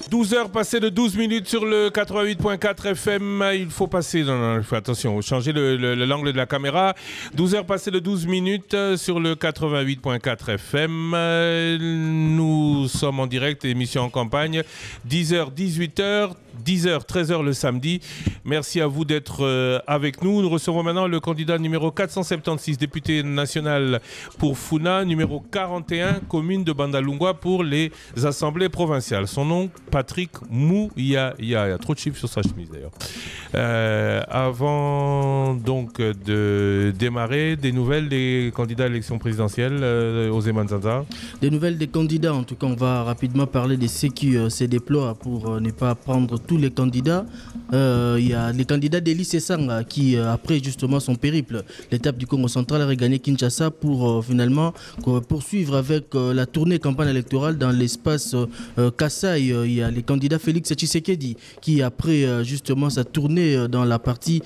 12h passées de 12 minutes sur le 88.4 FM. Il faut passer, non, attention, changer l'angle de la caméra. 12h passées de 12 minutes sur le 88.4 FM. Nous sommes en direct, émission en campagne. 10h, 18h, 10h, 13h le samedi. Merci à vous d'être avec nous. Nous recevons maintenant le candidat numéro 476, député national pour Funa, numéro 41, commune de Bandalungwa pour les assemblées provinciales. Son nom, Patrick Mouyaya. Il y a trop de chiffres sur sa chemise d'ailleurs. Avant donc de démarrer, des nouvelles des candidats à l'élection présidentielle, Osé Manzanza. Des nouvelles des candidats, en tout cas on va rapidement parler de ceux qui se déploient pour ne pas prendre tous les candidats. Il y a les candidats d'Eli Sessanga qui, après justement son périple, l'étape du Congo central, a regagné Kinshasa pour finalement poursuivre avec la tournée campagne électorale dans l'espace Kassai. Il y a les candidats Félix Tshisekedi qui, après justement sa tournée dans la partie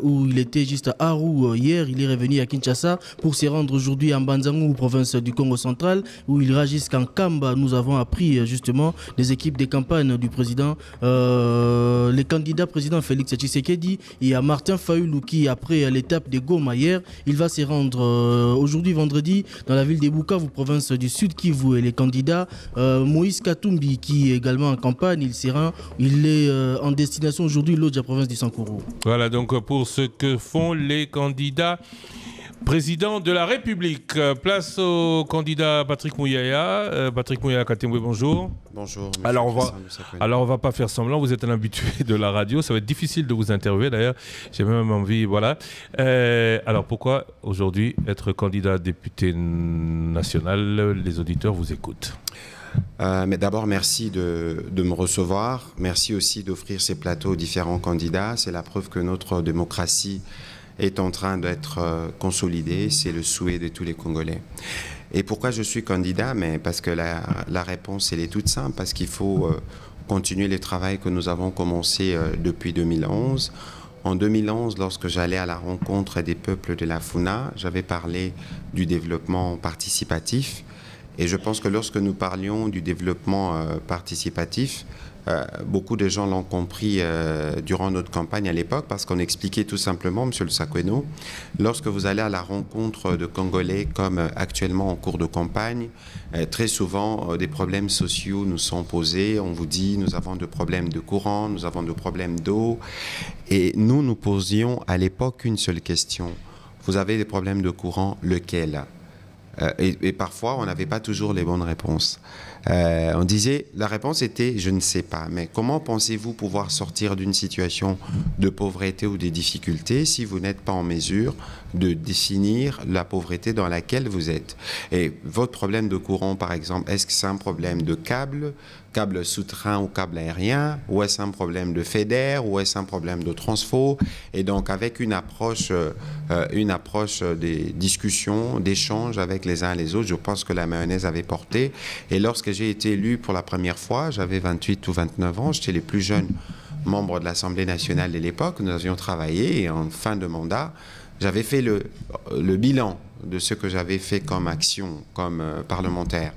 où il était juste à Aru hier, il est revenu à Kinshasa pour se rendre aujourd'hui à Mbanzangu, province du Congo central, où il ira jusqu'en Kamba. Nous avons appris justement des équipes de campagne du président, les candidats président Félix Tshisekedi. Il y a Martin Fayoulou qui, après l'étape de Goma hier, il va se rendre aujourd'hui vendredi dans la ville de Bukavu, province du Sud Kivu. Et les candidats Moïse Katumbi qui est également en campagne, il est en destination aujourd'hui l'autre province du Sankourou. Voilà donc pour ce que font les candidats président de la République. Place au candidat Patrick Mouyaya. Patrick Mouyaya Katemwe, bonjour. Bonjour. Alors on va pas faire semblant, vous êtes un habitué de la radio, ça va être difficile de vous interviewer d'ailleurs, j'ai même envie, voilà. Alors pourquoi aujourd'hui être candidat député national? Les auditeurs vous écoutent. Mais d'abord, merci de me recevoir. Merci aussi d'offrir ces plateaux aux différents candidats. C'est la preuve que notre démocratie est en train d'être consolidée. C'est le souhait de tous les Congolais. Et pourquoi je suis candidat? Mais parce que la réponse, elle est toute simple. Parce qu'il faut continuer le travail que nous avons commencé depuis 2011. En 2011, lorsque j'allais à la rencontre des peuples de la Funa, j'avais parlé du développement participatif. Et je pense que lorsque nous parlions du développement participatif, beaucoup de gens l'ont compris durant notre campagne à l'époque, parce qu'on expliquait tout simplement, Monsieur le Sakweno, lorsque vous allez à la rencontre de Congolais comme actuellement en cours de campagne, très souvent des problèmes sociaux nous sont posés. On vous dit, nous avons des problèmes de courant, nous avons des problèmes d'eau. Et nous posions à l'époque une seule question. Vous avez des problèmes de courant, lequel ? Et parfois, on n'avait pas toujours les bonnes réponses. On disait, la réponse était, je ne sais pas. Mais comment pensez-vous pouvoir sortir d'une situation de pauvreté ou de difficulté si vous n'êtes pas en mesure de définir la pauvreté dans laquelle vous êtes? Et votre problème de courant, par exemple, est-ce que c'est un problème de câble sous-train ou câble aérien, ou est-ce un problème de FEDER, ou est-ce un problème de transfo? Et donc avec une approche des discussions, d'échanges avec les uns et les autres, je pense que la mayonnaise avait porté. Et lorsque j'ai été élu pour la première fois, j'avais 28 ou 29 ans, j'étais les plus jeunes membres de l'Assemblée nationale de l'époque, nous avions travaillé, et en fin de mandat, j'avais fait le bilan de ce que j'avais fait comme action, comme parlementaire.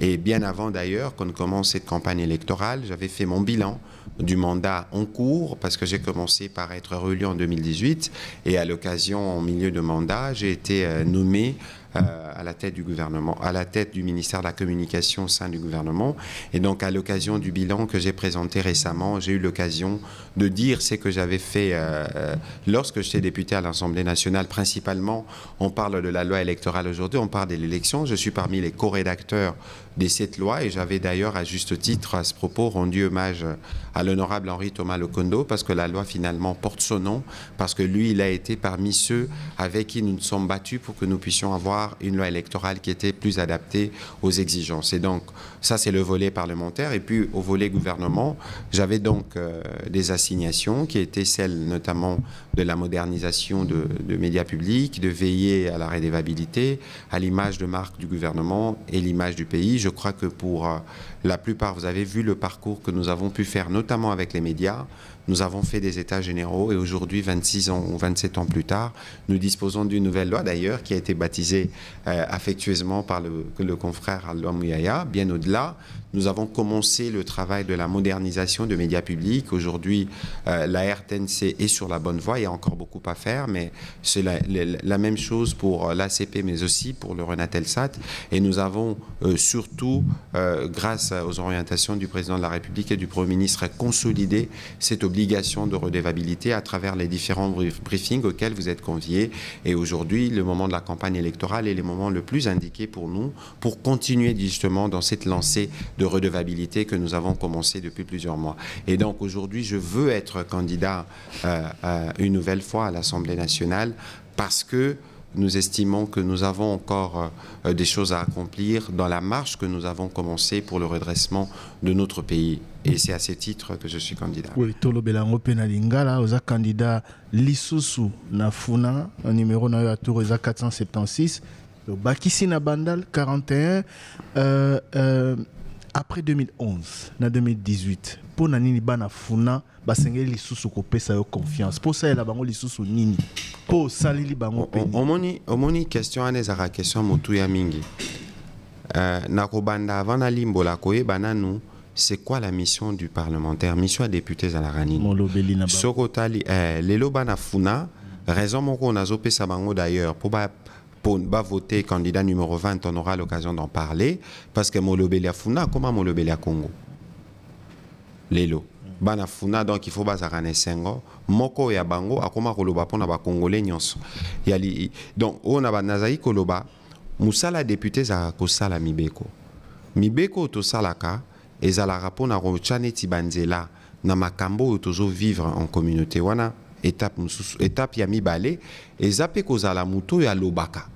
Et bien avant d'ailleurs, qu'on commence cette campagne électorale, j'avais fait mon bilan du mandat en cours, parce que j'ai commencé par être réélu en 2018, et à l'occasion, en milieu de mandat, j'ai été nommé à la tête du gouvernement, à la tête du ministère de la Communication au sein du gouvernement. Et donc, à l'occasion du bilan que j'ai présenté récemment, j'ai eu l'occasion de dire ce que j'avais fait lorsque j'étais député à l'Assemblée nationale. Principalement, on parle de la loi électorale aujourd'hui, on parle de l'élection. Je suis parmi les co-rédacteurs de cette loi, et j'avais d'ailleurs, à juste titre, à ce propos, rendu hommage à l'honorable Henri Thomas Lokondo, parce que la loi finalement porte son nom, parce que lui, il a été parmi ceux avec qui nous nous sommes battus pour que nous puissions avoir avoir une loi électorale qui était plus adaptée aux exigences. Et donc, ça, c'est le volet parlementaire. Et puis, au volet gouvernement, j'avais donc des assignations qui étaient celles notamment de la modernisation de médias publics, de veiller à la redevabilité, à l'image de marque du gouvernement et l'image du pays. Je crois que pour la plupart, vous avez vu le parcours que nous avons pu faire, notamment avec les médias. Nous avons fait des états généraux et aujourd'hui, 26 ans ou 27 ans plus tard, nous disposons d'une nouvelle loi d'ailleurs qui a été baptisée affectueusement par le confrère Allah Mouyaya. Bien au-delà, nous avons commencé le travail de la modernisation de médias publics. Aujourd'hui, la RTNC est sur la bonne voie. Il y a encore beaucoup à faire, mais c'est la même chose pour l'ACP, mais aussi pour le Renatelsat. Et nous avons surtout, grâce aux orientations du président de la République et du Premier ministre, consolidé cette obligation de redevabilité à travers les différents briefings auxquels vous êtes conviés. Et aujourd'hui, le moment de la campagne électorale est le moment le plus indiqué pour nous, pour continuer justement dans cette lancée de redevabilité que nous avons commencé depuis plusieurs mois. Et donc aujourd'hui, je veux être candidat une nouvelle fois à l'Assemblée nationale parce que nous estimons que nous avons encore des choses à accomplir dans la marche que nous avons commencée pour le redressement de notre pays. Et c'est à ce titre que je suis candidat. Oui, Tolo Belango Penalingala, vous êtes candidat Lissousou Nafuna, un numéro na tour 476, le Bakissi na Bandal 41. Après 2011, en 2018, pour Nanini Bana Funa, basengeli lisusu kopesa yo confiance. Pour ça, la bango lisusu nini. Pour salili bango peni. Omoni question anezara question motuya mingi. Nakobanda avant na limbo la koye bananu, c'est quoi la mission du parlementaire, mission à députés à la ranini. Sokotali lelo bana Funa, raison moko nazo pesa bango d'ailleurs pour voter candidat numéro 20, on aura l'occasion d'en parler, parce que Molobelia Funa, comment Molobelia Congo Lelo. Bana Funa, donc il faut bazarane sengo. Moko ya bango, akoma koloba pona ba Congolais nyonso. Donc, on a nazaï koloba, musala député za kosala mibeko. Mibeko to salaka, ezala pona rochane tibanzela, na makambo tozo vivre en communauté. Wana, étape ya mibale, ezape kozala muto ya lobaka.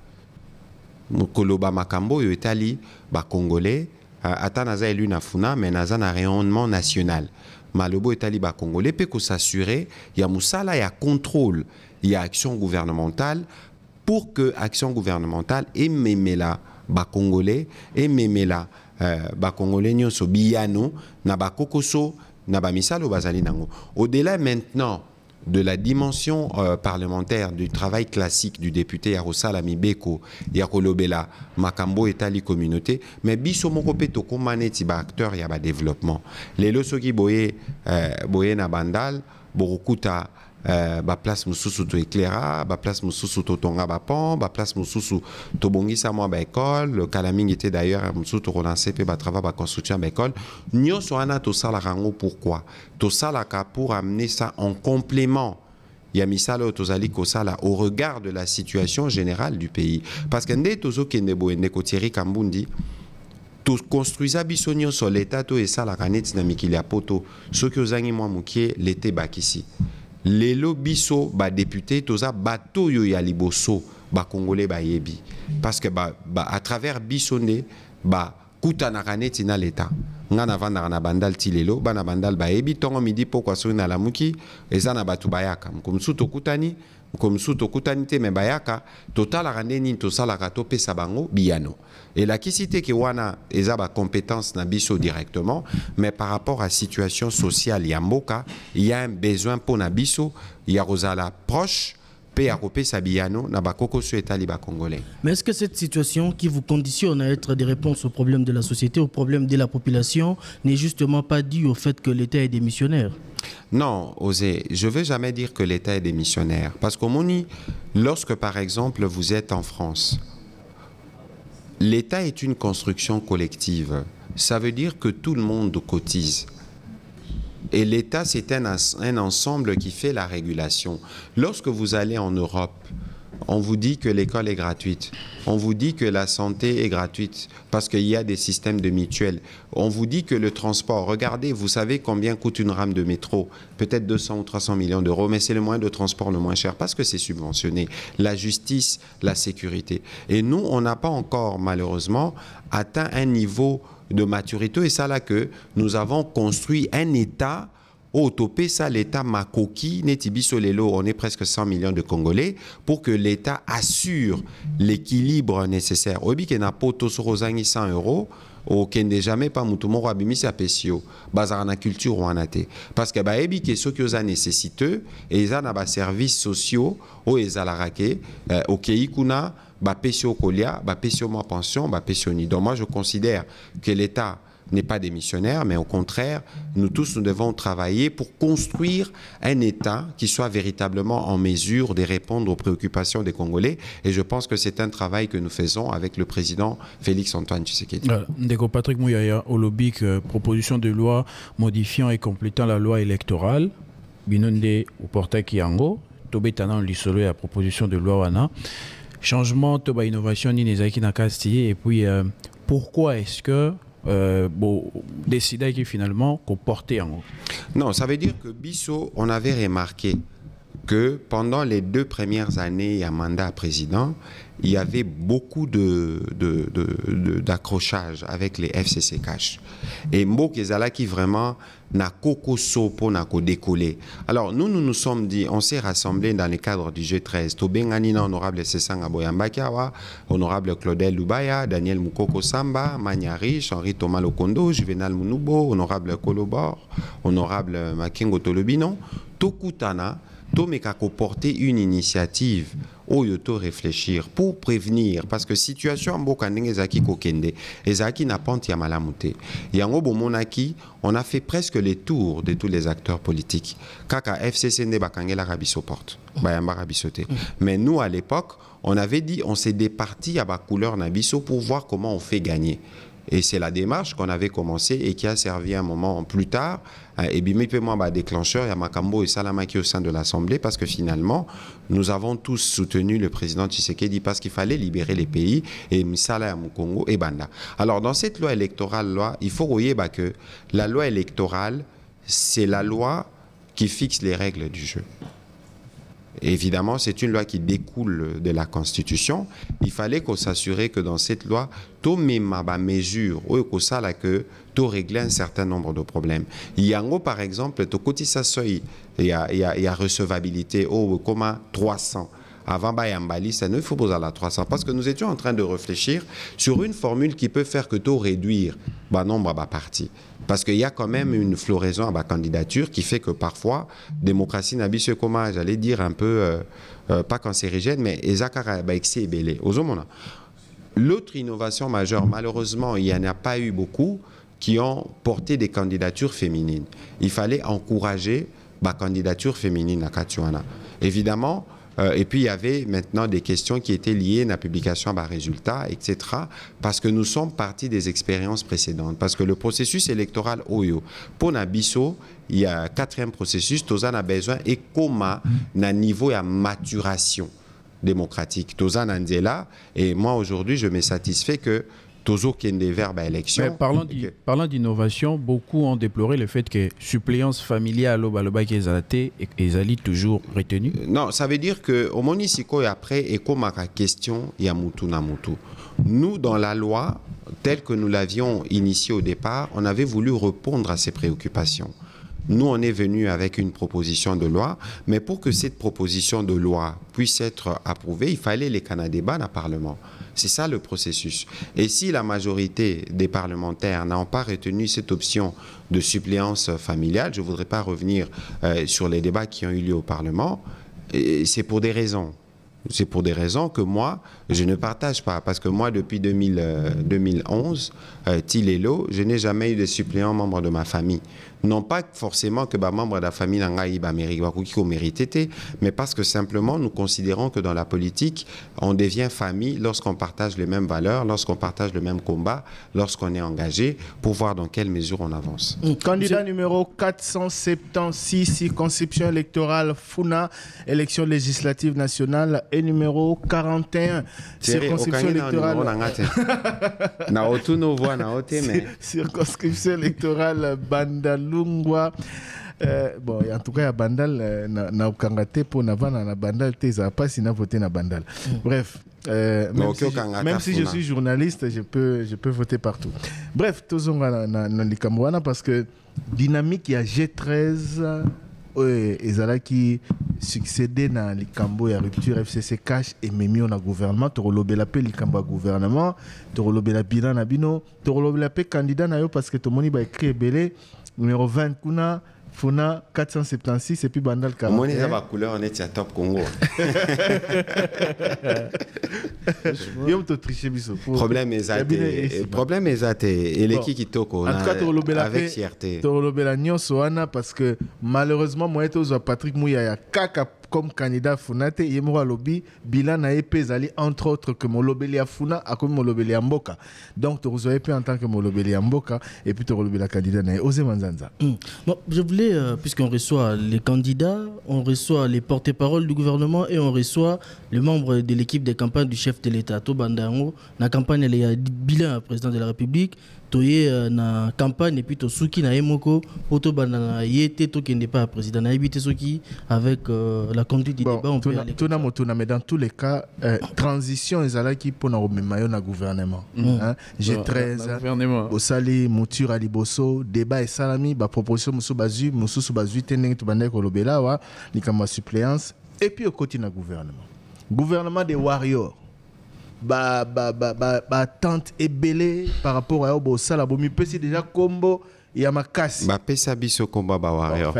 Koloba makambo yo etali ba Congolais ata naza élu na Funa mais naza na rayonnement national. Malobo etali ba Congolais pe ko s'assurer ya musala ya contrôle ya action gouvernementale pour que action gouvernementale ememela ba Congolais ememela ba Congolais nyonso biyano na ba kokoso na ba misalo bazali nango. Au-delà maintenant de la dimension parlementaire du travail classique du député Yarosala Mibeko, Yakolobela, Makambo etali communauté, mais biso moko pe to komane ti ba acteur ya ba développement. Lelo soki boye na bandal, borokuta ba place mususu to éclaira, ba place mususu to tonga ba pont, ba place mususu to bongisa mo ba école, le Kalaming était d'ailleurs mususu to relancer pe ba travail ba construction ba école. Nyonso ana to sala rango pourquoi? To sala ka pour amener ça en complément. Ya misalo tozali ko sala au regard de la situation générale du pays parce que nde tozo kende boende ko Thierry Kambundi to construisa biso nyonso l'état to esala kaneti na mikili ya poto soki ozangi mwa mukie l'été bakisi. Lelo biso ba député toza bato yo ya liboso ba Congolais ba yebi parce que à travers bisonde ba kuta na kaneti na l'état ngana vanda na bandal tilelo bana bandal ba yebi tongo midi pokwa so na lamuki ezana batu bayaka mkomsu to kutani te me bayaka total randeni to sala ka to pesa bango biano et la kisite ke wana eza ba compétence na biso directement mais par rapport à situation sociale ya mboka il y a un besoin pour na biso ya rozala proche. Mais est-ce que cette situation qui vous conditionne à être des réponses aux problèmes de la société, aux problèmes de la population, n'est justement pas due au fait que l'État est démissionnaire? Non, Osé, je ne vais jamais dire que l'État est démissionnaire. Parce qu'au Moni, lorsque par exemple vous êtes en France, l'État est une construction collective. Ça veut dire que tout le monde cotise. Et l'État, c'est un ensemble qui fait la régulation. Lorsque vous allez en Europe, On vous dit que l'école est gratuite. On vous dit que la santé est gratuite parce qu'il y a des systèmes de mutuelles. On vous dit que le transport, regardez, vous savez combien coûte une rame de métro? Peut-être 200 ou 300 millions d'euros, mais c'est le moyen de transport le moins cher parce que c'est subventionné. La justice, la sécurité. Et nous, on n'a pas encore, malheureusement, atteint un niveau de maturité. Et ça là que nous avons construit un État au topé ça l'État makoki netibiso lelo, on est presque 100 millions de Congolais pour que l'État assure l'équilibre nécessaire. Obi ke na poto sorozangi 100 euros au kende jamais pas mutumoro abimisi apesio bazara na culture wanate parce que ba ebi ke soki oza nécessiteux et za na ba services sociaux o ezalarake au keikuna ba pesio kolia ba pesio mo pension ba pesio ni. Donc moi je considère que l'État n'est pas démissionnaire, mais au contraire, nous tous, nous devons travailler pour construire un État qui soit véritablement en mesure de répondre aux préoccupations des Congolais. Et je pense que c'est un travail que nous faisons avec le président Félix-Antoine Tshisekedi. Ndeko Patrick Mouyaya, au lobby, proposition de loi modifiant et complétant la loi électorale, Binonde au portail Kiango, Tobetana l'isolo à proposition de loi Wana, changement, Toba innovation, Ninezaki Nakasti, et puis pourquoi est-ce que décider qui finalement qu'on portait en haut. Non, ça veut dire que Bisso, on avait remarqué que pendant les 2 premières années à mandat président, il y avait beaucoup d'accrochage avec les FCC Cash. Et Mbok Ezala qui vraiment n'a koko sopo n'a ko décollé. Alors nous sommes dit, on s'est rassemblés dans le cadre du G13. Tobenganina, honorable Sessanga Boyambakawa, honorable Claudel Lubaya, Daniel Mukoko Samba, Mania Rich, Henri Thomas Lokondo, Juvenal Munubo, honorable Kolobor, honorable Makingo Tolobino, Tokutana, Tomeka ko porter une initiative au yoto réfléchir pour prévenir parce que situation mboka ndenge ezaki kokende ezaki na pente ya malamute yango bomonaki on a fait presque les tours de tous les acteurs politiques kaka FCC nde bakangela rabiso porte bayamba rabisote mais nous à l'époque on avait dit on s'est départi à ba couleur nabiso pour voir comment on fait gagner. Et c'est la démarche qu'on avait commencé et qui a servi un moment plus tard. Et bien, déclencheur, il y a Makambo et Salamaki au sein de l'Assemblée parce que finalement, nous avons tous soutenu le président Tshisekedi parce qu'il fallait libérer les pays et Misala Mukongo et Banda. Alors, dans cette loi électorale, il faut voir que la loi électorale, c'est la loi qui fixe les règles du jeu. Évidemment, c'est une loi qui découle de la Constitution. Il fallait qu'on s'assure que dans cette loi, tout même mesure que tout régler un certain nombre de problèmes. Yango, par exemple, tout côté ça il y a recevabilité au commun 300. Avant Bayambali, ça ne faut pas à la 300 parce que nous étions en train de réfléchir sur une formule qui peut faire que tout réduire nombre à parti. Parce qu'il y a quand même une floraison à la candidature qui fait que parfois, démocratie n'a pas comment, j'allais dire un peu, pas cancérigène, mais excès et belé. L'autre innovation majeure, malheureusement, il n'y en a pas eu beaucoup qui ont porté des candidatures féminines. Il fallait encourager la candidature féminine à Katuana. Évidemment, et puis il y avait maintenant des questions qui étaient liées à la publication à résultats, etc. Parce que nous sommes partis des expériences précédentes. Parce que le processus électoral Oyo, pour Nabiso, il y a un 4e processus, Tozan a besoin et comment na niveau à maturation démocratique. Tozan Andela, et moi aujourd'hui je me satisfais que mais parlant d'innovation, beaucoup ont déploré le fait que suppléance familiale au Baloba qui est toujours retenue. Non, ça veut dire que au Monisiko et après, et comme ma question, il y a Moutou na Moutou. Nous, dans la loi, telle que nous l'avions initiée au départ, on avait voulu répondre à ces préoccupations. Nous, on est venu avec une proposition de loi, mais pour que cette proposition de loi puisse être approuvée, il fallait les Canadébans au Parlement. C'est ça le processus. Et si la majorité des parlementaires n'ont pas retenu cette option de suppléance familiale, je ne voudrais pas revenir sur les débats qui ont eu lieu au Parlement, c'est pour des raisons. C'est pour des raisons que moi, je ne partage pas. Parce que moi, depuis 2011, Tilelo, je n'ai jamais eu de suppléant membre de ma famille. Non pas forcément que membre de la famille mérité, mais parce que simplement, nous considérons que dans la politique, on devient famille lorsqu'on partage les mêmes valeurs, lorsqu'on partage le même combat, lorsqu'on est engagé, pour voir dans quelle mesure on avance. Candidat numéro 476, circonscription électorale Funa, élection législative nationale. et numéro 41. Circonscription électorale. Circonscription électorale Bandalungwa. Bon, en tout cas, à Bandal, na Okangate pour Navana, na Bandal, t'es pas si n'a voté na Bandal. Bref, même si je suis journaliste, je peux voter partout. Bref, tous on va dans l'Ikamouana parce que dynamique, il y a G13 et Zala qui succédait dans l'Ikambo, il y a rupture FCC cash et Memi on a gouvernement, tu relobé la paix l'Ikambo gouvernement, tu relobé la bilan na bino, tu relobé la paix candidat na yo parce que tout le monde va écrire belé numéro 20 kuna Funa 476 et puis Bandal 41. Moi, on a couleur, on est à Top Congo. Problème est et l'équipe qui toque avec fierté. Parce que malheureusement, moi, je Patrick Mouya, Kaka comme candidat Funate, il y a lobby, bilan na épée ali entre autres que mon lobby à Funa, à comme mon lobby à Mboka. Donc, tu reçois épée en tant que mon lobby à Mboka et puis tu lobby la candidat na Osé Manzanza. Bon, je voulais, puisqu'on reçoit les candidats, on reçoit les porte-paroles du gouvernement et on reçoit les membres de l'équipe de campagne du chef de l'État. To Bandango, la campagne, il y a bilan président de la République. Toye na campagne et puis to souki na emoko auto banana yete to kende pas président na éviter souki avec la conduite du débat on peut aller mais dans tous les cas transition ezala qui pour na rememayo na gouvernement G13 osali mouture ali bosso débat et salami ba proposition musu bazu tene to bande ko lobela wa likama suppléance et puis au côté na gouvernement des warriors tante ébélée par rapport à Obo Salabomi peut c'est déjà combo il y a ma casse pesa biso combat ba warrior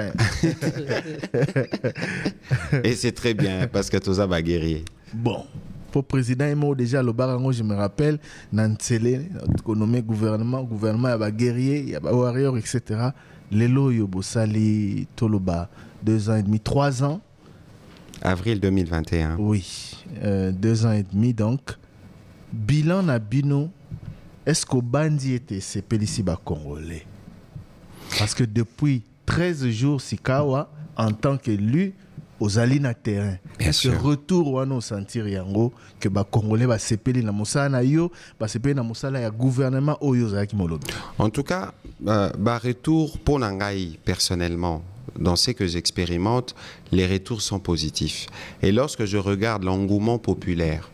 et c'est très bien parce que tous a guerrier bon pour président Emo déjà le barango je me rappelle Nantsele nommé gouvernement il y a guerrier il y a warrior etc. Lelo Yobo Sali Toloba 2 ans et demi 3 ans avril 2021 oui 2 ans et demi donc bilan na bino est-ce qu'au bandi était ces pelisiba congolais parce que depuis 13 jours Sikawa en tant qu'élu aux alina terrain est-ce que retour ou no sentir yango que ba congolais ba sepeli na musala yo ba sepeli na musala ya gouvernement oyo zaki molobi en tout cas ba retour pour nangai personnellement dans ce que j'expérimente, les retours sont positifs. Et lorsque je regarde l'engouement populaire,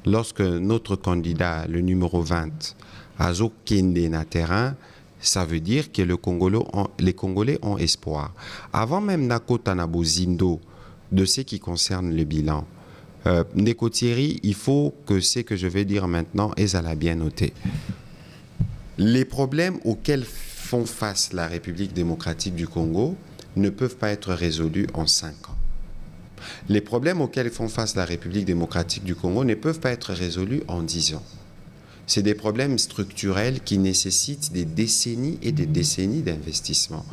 lorsque notre candidat, le numéro 20, Azo Kende na terrain, ça veut dire que les Congolais ont espoir. Avant même Nakota Nabozindo, de ce qui concerne le bilan, Ndeko Thierry, il faut que ce que je vais dire maintenant, et à bien noté. Les problèmes auxquels font face la République démocratique du Congo ne peuvent pas être résolus en 5 ans. Les problèmes auxquels font face la République démocratique du Congo ne peuvent pas être résolus en 10 ans. C'est des problèmes structurels qui nécessitent des décennies et des décennies d'investissement.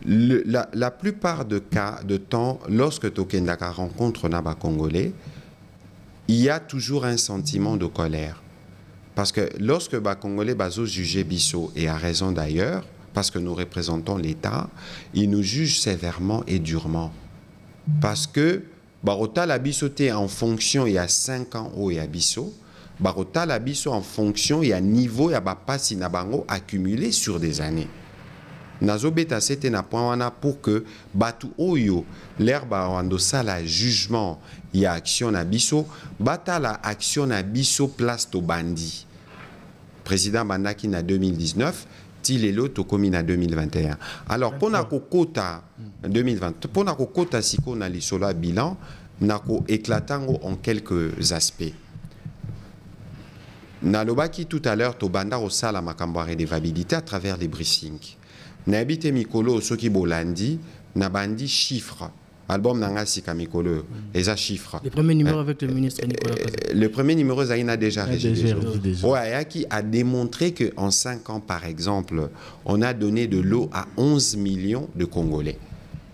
La plupart de cas de temps, lorsque Tokendaka rencontre Naba Congolais, il y a toujours un sentiment de colère. Parce que lorsque les Congolais baso jugent Bisso, et à raison d'ailleurs, parce que nous représentons l'État, ils nous jugent sévèrement et durement. Parce que Barota la Bissoté en fonction il y a 5 ans où il y a Bisso, Barota la Bisso en fonction il y a niveau il y a Bapasi Nabango accumulé sur des années. Nazobeta c'était na point wana pour que Batu Oyo l'herbe ando sala jugement il y a action na Bisso, bata la action na Bisso place to bandi. Président Bandaki na 2019, Tilelo Tokomi na 2021. Alors, pour na kokota 2020, pour na kokota siko na lisola bilan, na ko éclatango en quelques aspects. Na lobaki tout à l'heure to banda au sala makambo redevabilité à travers les briefings. Na habité mikolo soki bolandi na bandi chiffres. Album Nangasi Kamikolo, et ça chiffre. Le premier numéro avec le ministre Nicolas Kazé. Le premier numéro, Zaïna déjà régi. Qui a démontré qu'en 5 ans, par exemple, on a donné de l'eau à 11 millions de Congolais.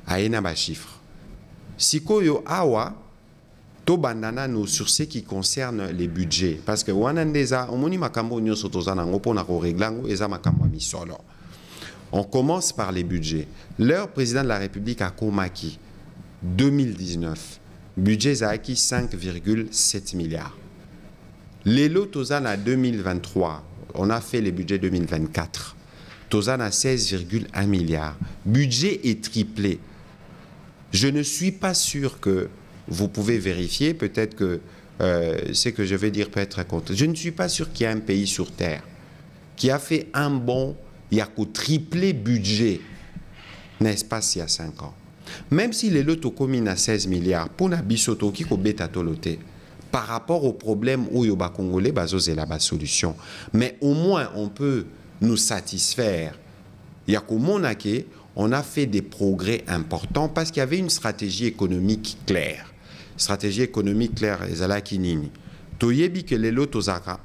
Aïna ba chiffre. Sikoyo Awa, to bandana no sur ce qui concerne les budgets. Parce que Wanandeza, on moni makambo nyo sotozanango pour na reglango eza makambo misolo. On commence par les budgets. Leur président de la République a Komaki. 2019, budget Zaki 5,7 milliards. Les lots Tozan à 2023, on a fait les budgets 2024. Tozan à 16,1 milliards. Budget est triplé. Je ne suis pas sûr que vous pouvez vérifier, peut-être que ce que je vais dire peut être contre. Je ne suis pas sûr qu'il y ait un pays sur Terre qui a fait un bon, il y a qu'au triplé budget, n'est-ce pas, il y a 5 ans. Même si les lots communes à 16 milliards, pour la bisoto qui ko beta toloté, par rapport au problème où yoba congolais, bazo c'est la solution. Mais au moins, on peut nous satisfaire. Il y a qu'au Monake, on a fait des progrès importants parce qu'il y avait une stratégie économique claire. Stratégie économique claire, ezala kinini. Toyebi que les lots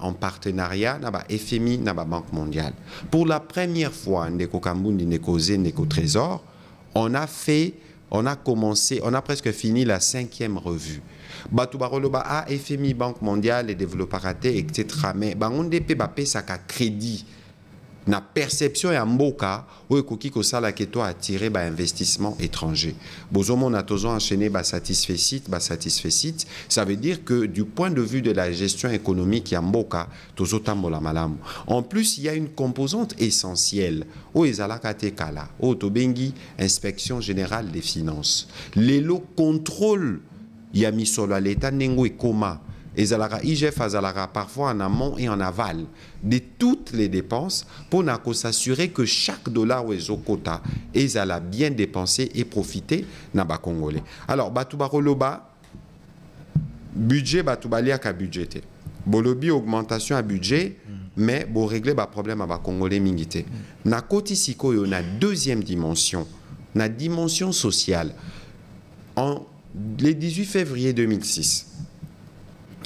en partenariat n'aba FMI n'aba Banque mondiale. Pour la première fois, ndeko Kambundi ndeko Zé ndeko Trésor, on a commencé, on a presque fini la 5e revue. Batubaroloba FMI, Banque mondiale, les développeurs ratés, etc. Mais on DP bapé ça crédit. Na perception et mboka où ekoki ko sala ke to attirer ba investissement étranger. Bozomo na tozo enchaîner ba satisfait, ça veut dire que du point de vue de la gestion économique ya mboka tozo tambola malamu. En plus, il y a une composante essentielle au ezalaka te kala, au tobengi inspection générale des finances. Les lots contrôle ya misolo à l'état nengo et koma. IGF azalaka parfois en amont et en aval de toutes les dépenses pour s'assurer que chaque dollar ou ezokota ezala bien dépensé et profiter na ba congolais. Alors batubaroloba budget batubalia ka budgété. Bolobi augmentation à budget mais bo régler ba problème à ba congolais mingité. Na koti sikoyo na deuxième dimension, na dimension sociale. En le 18 février 2006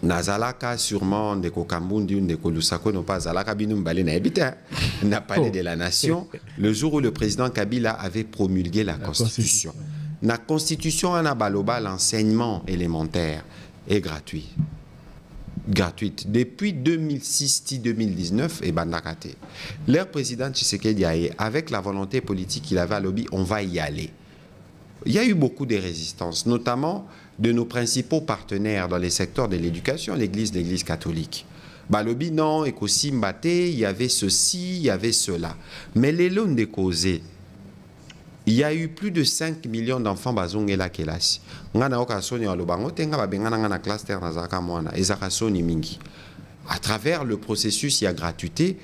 Nazalaka sûrement ndeko Kambundi ndeko Lusako non pas Zalaka binum balé na habita n'a parlé de la nation le jour où le président Kabila avait promulgué la constitution. La constitution en abaloba l'enseignement élémentaire est gratuit. Gratuite depuis 2006-2019 et bandakate. Leur président Tshisekedi avec la volonté politique qu'il avait à lobby, on va y aller. Il y a eu beaucoup de résistances, notamment de nos principaux partenaires dans les secteurs de l'éducation, l'Église catholique. Balobi non, et qu'aussi Mbate, il y avait ceci, il y avait cela. Mais les lots de causés, il y a eu plus de 5 millions d'enfants bazongela kelasi. Ngana okasoni alobango tenga babengana ngana cluster na zaka mwana ezakasoni mingi. À travers le processus, il y a gratuité.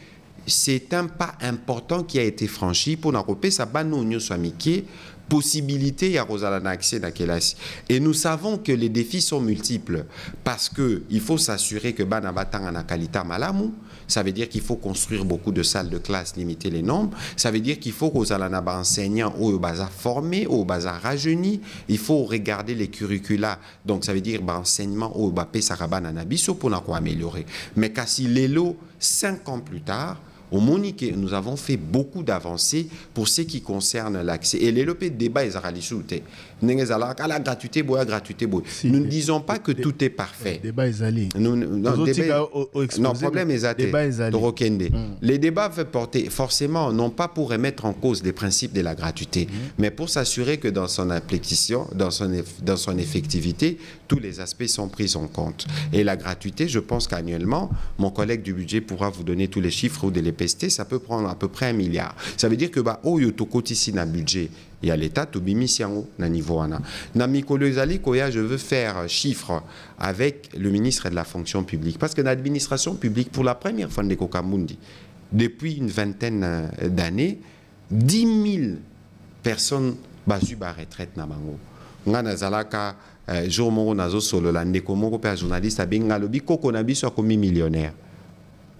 C'est un pas important qui a été franchi pour n'akope sa bano nyo swamiki. Possibilité à Rosalana accès à Kelasi. Et nous savons que les défis sont multiples parce qu'il faut s'assurer que Banabatang en a qualité malamu. Ça veut dire qu'il faut construire beaucoup de salles de classe, limiter les nombres. Ça veut dire qu'il faut que Rosalana enseignants au bazar formés, au bazar rajeunis. Il faut regarder les curricula. Donc ça veut dire enseignement au bapé sarabana nabiso pour améliorer. Mais si les lots 5 ans plus tard, au Monique, nous avons fait beaucoup d'avancées pour ce qui concerne l'accès. Et les débats, ils la gratuité, nous ne disons pas que tout est parfait. Non, problème est les débats veulent porter, forcément, non pas pour remettre en cause les principes de la gratuité, mais pour s'assurer que dans son application, dans son effectivité, tous les aspects sont pris en compte. Et la gratuité, je pense qu'annuellement, mon collègue du budget pourra vous donner tous les chiffres ou de les pester, ça peut prendre à peu près 1 milliard. Ça veut dire que ici na budget, il y a l'État, na niveau ana. Na mikolezali koya, je veux faire chiffre avec le ministre de la fonction publique. Parce que l'administration publique, pour la première fois, depuis une vingtaine d'années, 10 000 personnes basu ba retraite na bango. Ngana zalaka jour moko nazo solo la ndeko moko pe journaliste abenga lobi koko na biso akomi millionnaire.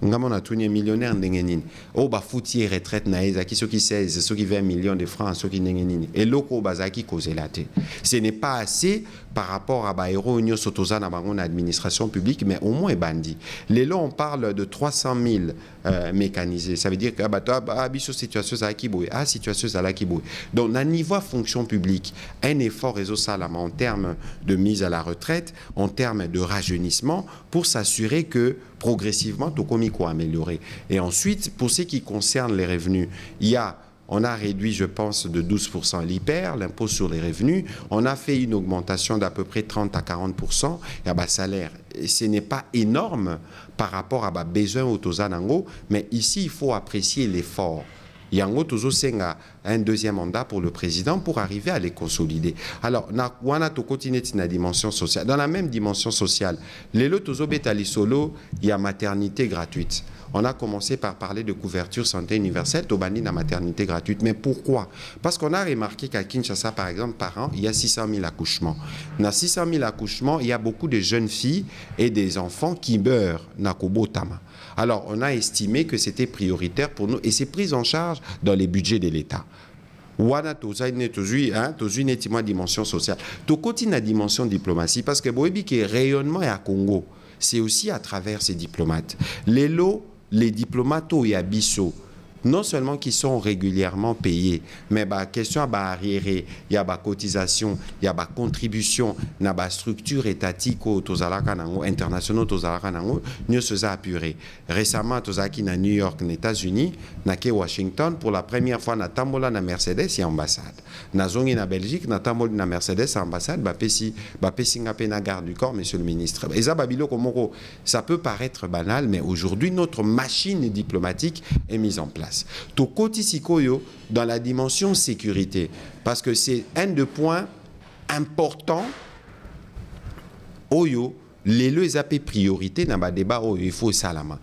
Ngamo na tuni millionnaire ndenge nini. O ba foutier retraite na ezaki ceux qui 16, ceux qui 20 millions de francs, ceux qui ndenge nini. Et loko bazaki kozelate. Ce n'est pas assez par rapport à ba héros union sotoza na bango na administration publique, mais au moins bandi. Les lots on parle de 300 000 mécanisés. Ça veut dire que biso situation za kiboy, situation za la kiboy. Donc na niveau fonction publique, un effort réseau salama en termes de mise à la retraite, en termes de rajeunissement pour s'assurer que progressivement tout comme il faut améliorer. Et ensuite, pour ce qui concerne les revenus, il y a on a réduit, je pense, de 12% l'hyper, l'impôt sur les revenus. On a fait une augmentation d'à peu près 30 à 40% et salaire. Et ce n'est pas énorme par rapport à besoin au Tozanango, mais ici, il faut apprécier l'effort. Yango Tozo Senga un deuxième mandat pour le président pour arriver à les consolider. Alors, wana to continue na dimension sociale. Dans la même dimension sociale, lelo Tozo Betali Solo, il y a maternité gratuite. On a commencé par parler de couverture santé universelle, Tobani na maternité gratuite. Mais pourquoi? Parce qu'on a remarqué qu'à Kinshasa, par exemple, par an, il y a 600 000 accouchements. Dans 600 000 accouchements, il y a beaucoup de jeunes filles et des enfants qui meurent na Kobotama. Alors, on a estimé que c'était prioritaire pour nous et c'est pris en charge dans les budgets de l'État. Wana toza une dimension sociale. To continue la dimension diplomatie parce que boebi qui rayonnement à Congo, c'est aussi à travers ces diplomates. Les diplomates au Yabiso, non seulement qui sont régulièrement payés, mais question à arriéré, il y a cotisation, il y a contribution, il y a structure étatique internationale nous sommes apurés. Récemment, à New York, aux États-Unis, à Washington, pour la première fois, na tambola na Mercedes et ambassade. Na zongi na Belgique, na tambola na Mercedes et ambassade, na garde du corps, monsieur le ministre. Et ça peut paraître banal, mais aujourd'hui, notre machine diplomatique est mise en place. Tokoti Sikoyo dans la dimension sécurité, parce que c'est un des points importants. Oyo, les AP priorité dans le débat, il faut salama.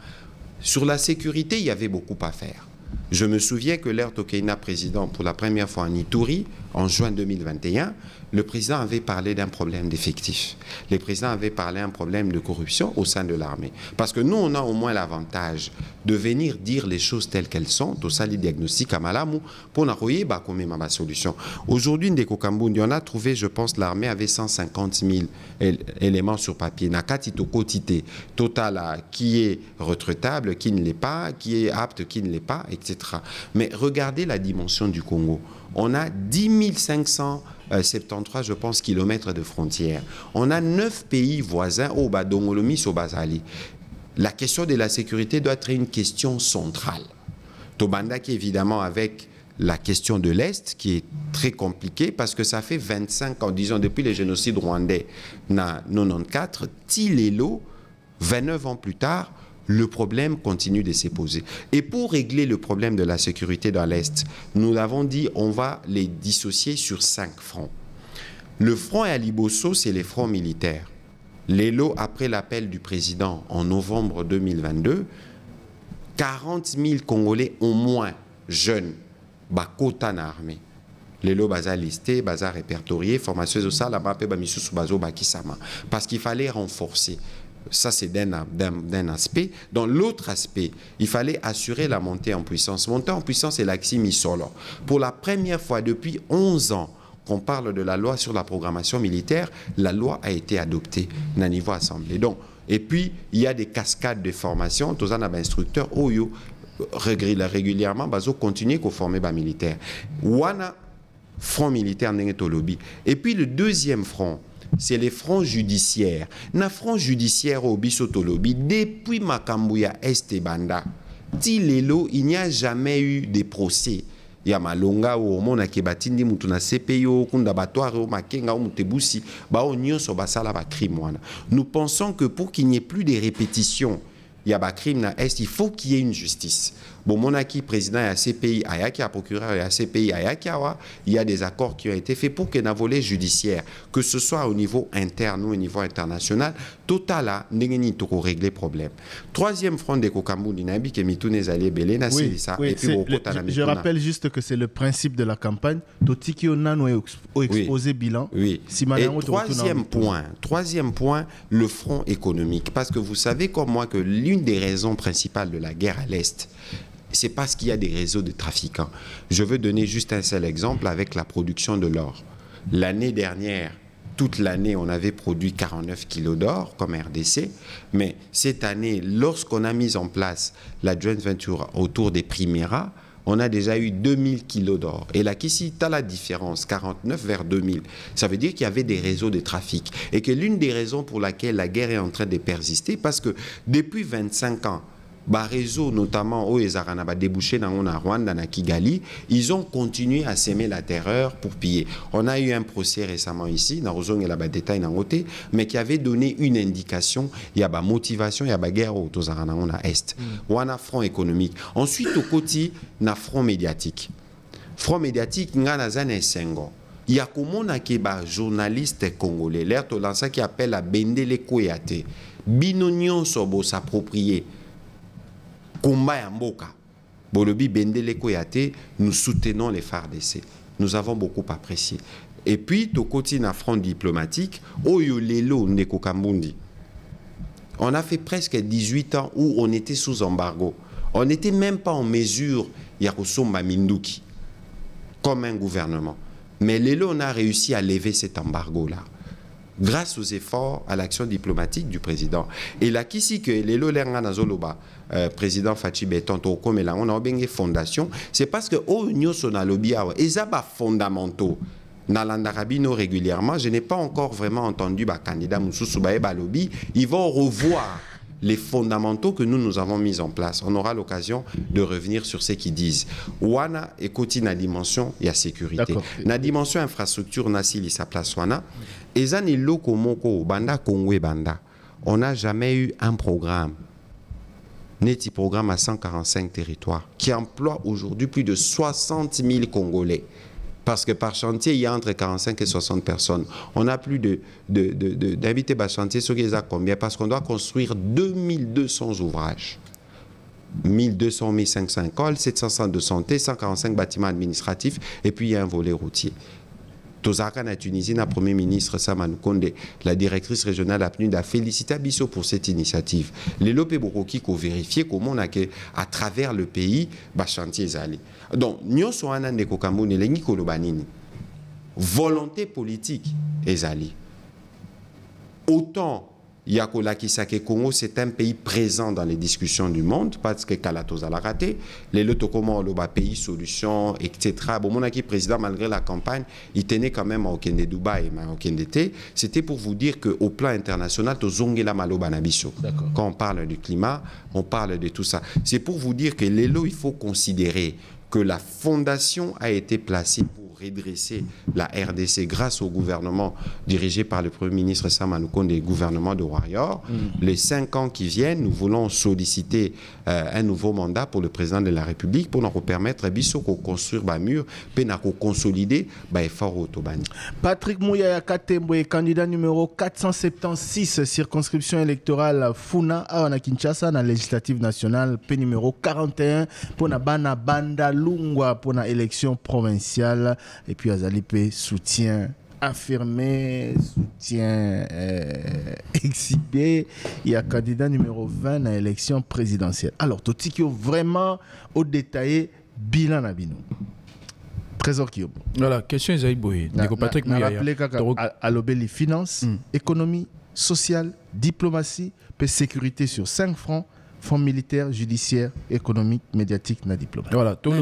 Sur la sécurité, il y avait beaucoup à faire. Je me souviens que l'ère Tokeina président, pour la première fois en Ituri, en juin 2021, le président avait parlé d'un problème d'effectifs. Le président avait parlé d'un problème de corruption au sein de l'armée. Parce que nous, on a au moins l'avantage de venir dire les choses telles qu'elles sont, au sein du diagnostic à Malamu, pour n'arroyer ma solution. Aujourd'hui, Ndeko Kambundi, on a trouvé, je pense, l'armée avait 150 000 éléments sur papier. Nakati Tokotite, total, qui est retraitable, qui ne l'est pas, qui est apte, qui ne l'est pas, etc. Mais regardez la dimension du Congo. On a 10 573, je pense, kilomètres de frontières. On a 9 pays voisins au Badongolomi, au Bazali. La question de la sécurité doit être une question centrale. Tobanda qui évidemment avec la question de l'Est qui est très compliquée parce que ça fait 25 ans, disons depuis les génocides rwandais, na 94, Tilelo, 29 ans plus tard, le problème continue de se poser. Et pour régler le problème de la sécurité dans l'Est, nous avons dit on va les dissocier sur 5 fronts. Le front à Liboso, c'est les fronts militaires. L'élo, après l'appel du président en novembre 2022, 40 000 Congolais au moins jeunes, bakota na armée. L'élo baza listé, baza répertorié, formation de ça, la mappe bamisu sous bazo bakisama. Parce qu'il fallait renforcer. Ça, c'est d'un aspect. Dans l'autre aspect, il fallait assurer la montée en puissance. Montée en puissance, c'est l'axi Misolo. Pour la première fois depuis 11 ans qu'on parle de la loi sur la programmation militaire, la loi a été adoptée à niveau assemblée. Donc, et puis, il y a des cascades de formation. Tous les instructeurs, Oyo, régulièrement, bazo continuer à former les militaires. Wana, front militaire, lobby. Et puis, le deuxième front, c'est les fronts judiciaires. Na front judiciaire au Bisotolobi, depuis Makambouya Estebanda, Tilelo, il n'y a jamais eu de procès. Il y a Malonga ou Mona Kebatindi, Mutuna CPO, Kundabatoire, ou Makenga, ou Mutebusi, Baonyo Sobasala, crime. Nous pensons que pour qu'il n'y ait plus de répétitions, il y a un crime na Est, il faut qu'il y ait une justice. Bon, Monaki, président et CPI, Ayaki, procureur et CPI, Ayaki, il y a des accords qui ont été faits pour qu'il y ait un volet judiciaire, que ce soit au niveau interne ou au niveau international, total, n'engeni toko régler problème. Troisième front de Kokambu Dinabi, qui est Mitoune Zali Belé, na oui, ça. Oui, et puis je rappelle juste que c'est le principe de la campagne. Totiki Onano exposé bilan. Oui. Et troisième point, le front économique. Parce que vous savez comme moi que l'une des raisons principales de la guerre à l'Est, c'est parce qu'il y a des réseaux de trafiquants. Je veux donner juste un seul exemple avec la production de l'or. L'année dernière, toute l'année, on avait produit 49 kilos d'or comme RDC, mais cette année, lorsqu'on a mis en place la joint venture autour des Primera, on a déjà eu 2000 kilos d'or. Et là, ici, tu as la différence, 49 vers 2000. Ça veut dire qu'il y avait des réseaux de trafic. Et que l'une des raisons pour laquelle la guerre est en train de persister, parce que depuis 25 ans, réseau notamment où ils ont débouché dans Rwanda, dans Kigali, ils ont continué à s'aimer la terreur pour piller. On a eu un procès récemment ici, dans Rozong et la détail dans côté, mais qui avait donné une indication, il y a motivation, il y a guerre au Est. On a front économique. Ensuite, au côté, on a front médiatique. Front médiatique, on a Sengo. Il y a comment on journaliste congolais, l'air to lança qui appelle à Bendele Koyate. Binonion sobo s'approprier. Combat ya mboka. Bolobi Bendele Koyate, nous soutenons les FARDC. Nous avons beaucoup apprécié. Et puis, au côté d'un front diplomatique, Oyo Lelo Ndeko Kambundi. On a fait presque 18 ans où on était sous embargo. On n'était même pas en mesure, Yakosomba Minduki, comme un gouvernement. Mais Lelo, on a réussi à lever cet embargo-là. Grâce aux efforts, à l'action diplomatique du président. Et là, ici, que Lelo Lengana Zoloba, président Fachi Betonto, comme là, on a une fondation, c'est parce que au Union Sonalobia, ils ont fondamentaux. Nalandarabino régulièrement, je n'ai pas encore vraiment entendu candidat Moussou Balobi. Ils vont revoir les fondamentaux que nous avons mis en place. On aura l'occasion de revenir sur ce qu'ils disent. Wana écoute na dimension et à sécurité. Na dimension infrastructure nasili sa place wana. Ezani loko moko banda Kongwe banda. On n'a jamais eu un programme. Neti programme à 145 territoires qui emploie aujourd'hui plus de 60 000 Congolais. Parce que par chantier, il y a entre 45 et 60 personnes. On a plus d'invités par chantier, ce qui est à combien? Parce qu'on doit construire 2200 ouvrages. 1200, 1500 écoles, 700 centres de santé, 145 bâtiments administratifs, et puis il y a un volet routier. Tozaka na Tunisie, la Premier ministre Samanou Konde, la directrice régionale a PNUD, a félicité Abisso pour cette initiative. Les Lopé Boroki ont vérifié comment on a que, à travers le pays, chantier allé. Donc, nous sommes en volonté politique est allée. Autant Yakola Kisake Congo, c'est un pays présent dans les discussions du monde, parce que Kalatos a raté, les Lotokomo, le pays solution, etc. Bon, mon acquis président, malgré la campagne, il tenait quand même au Kende Dubaï, au Kendete. C'était pour vous dire qu'au plan international, Tozongela Maloba Nabiso. Quand on parle du climat, on parle de tout ça. C'est pour vous dire que l'élo, il faut considérer que la fondation a été placée pour redresser la RDC grâce au gouvernement dirigé par le Premier ministre Samanou Konde et le gouvernement de Warrior. Les 5 ans qui viennent, nous voulons solliciter un nouveau mandat pour le président de la République pour nous permettre de construire un mur, de consolider l'effort autobani. Patrick Mouyaya Katembo, candidat numéro 476, circonscription électorale Funa à Kinshasa, dans la législative nationale, P numéro 41 pour la Banda Lungwa pour l'élection provinciale. Et puis Azalipe soutien affirmé, soutien exhibé. Il y a candidat numéro 20 dans l'élection présidentielle. Alors, Totikio vraiment au détaillé bilan Nabino. Trésor Kiobo. Voilà, question Isaïe Boye. Patrick Mouyaya. À l'obéli finance, économie, sociale, diplomatie, et sécurité sur 5 fronts. Fonds militaire, judiciaire, économique, médiatique, na diplomatique. Voilà, tout le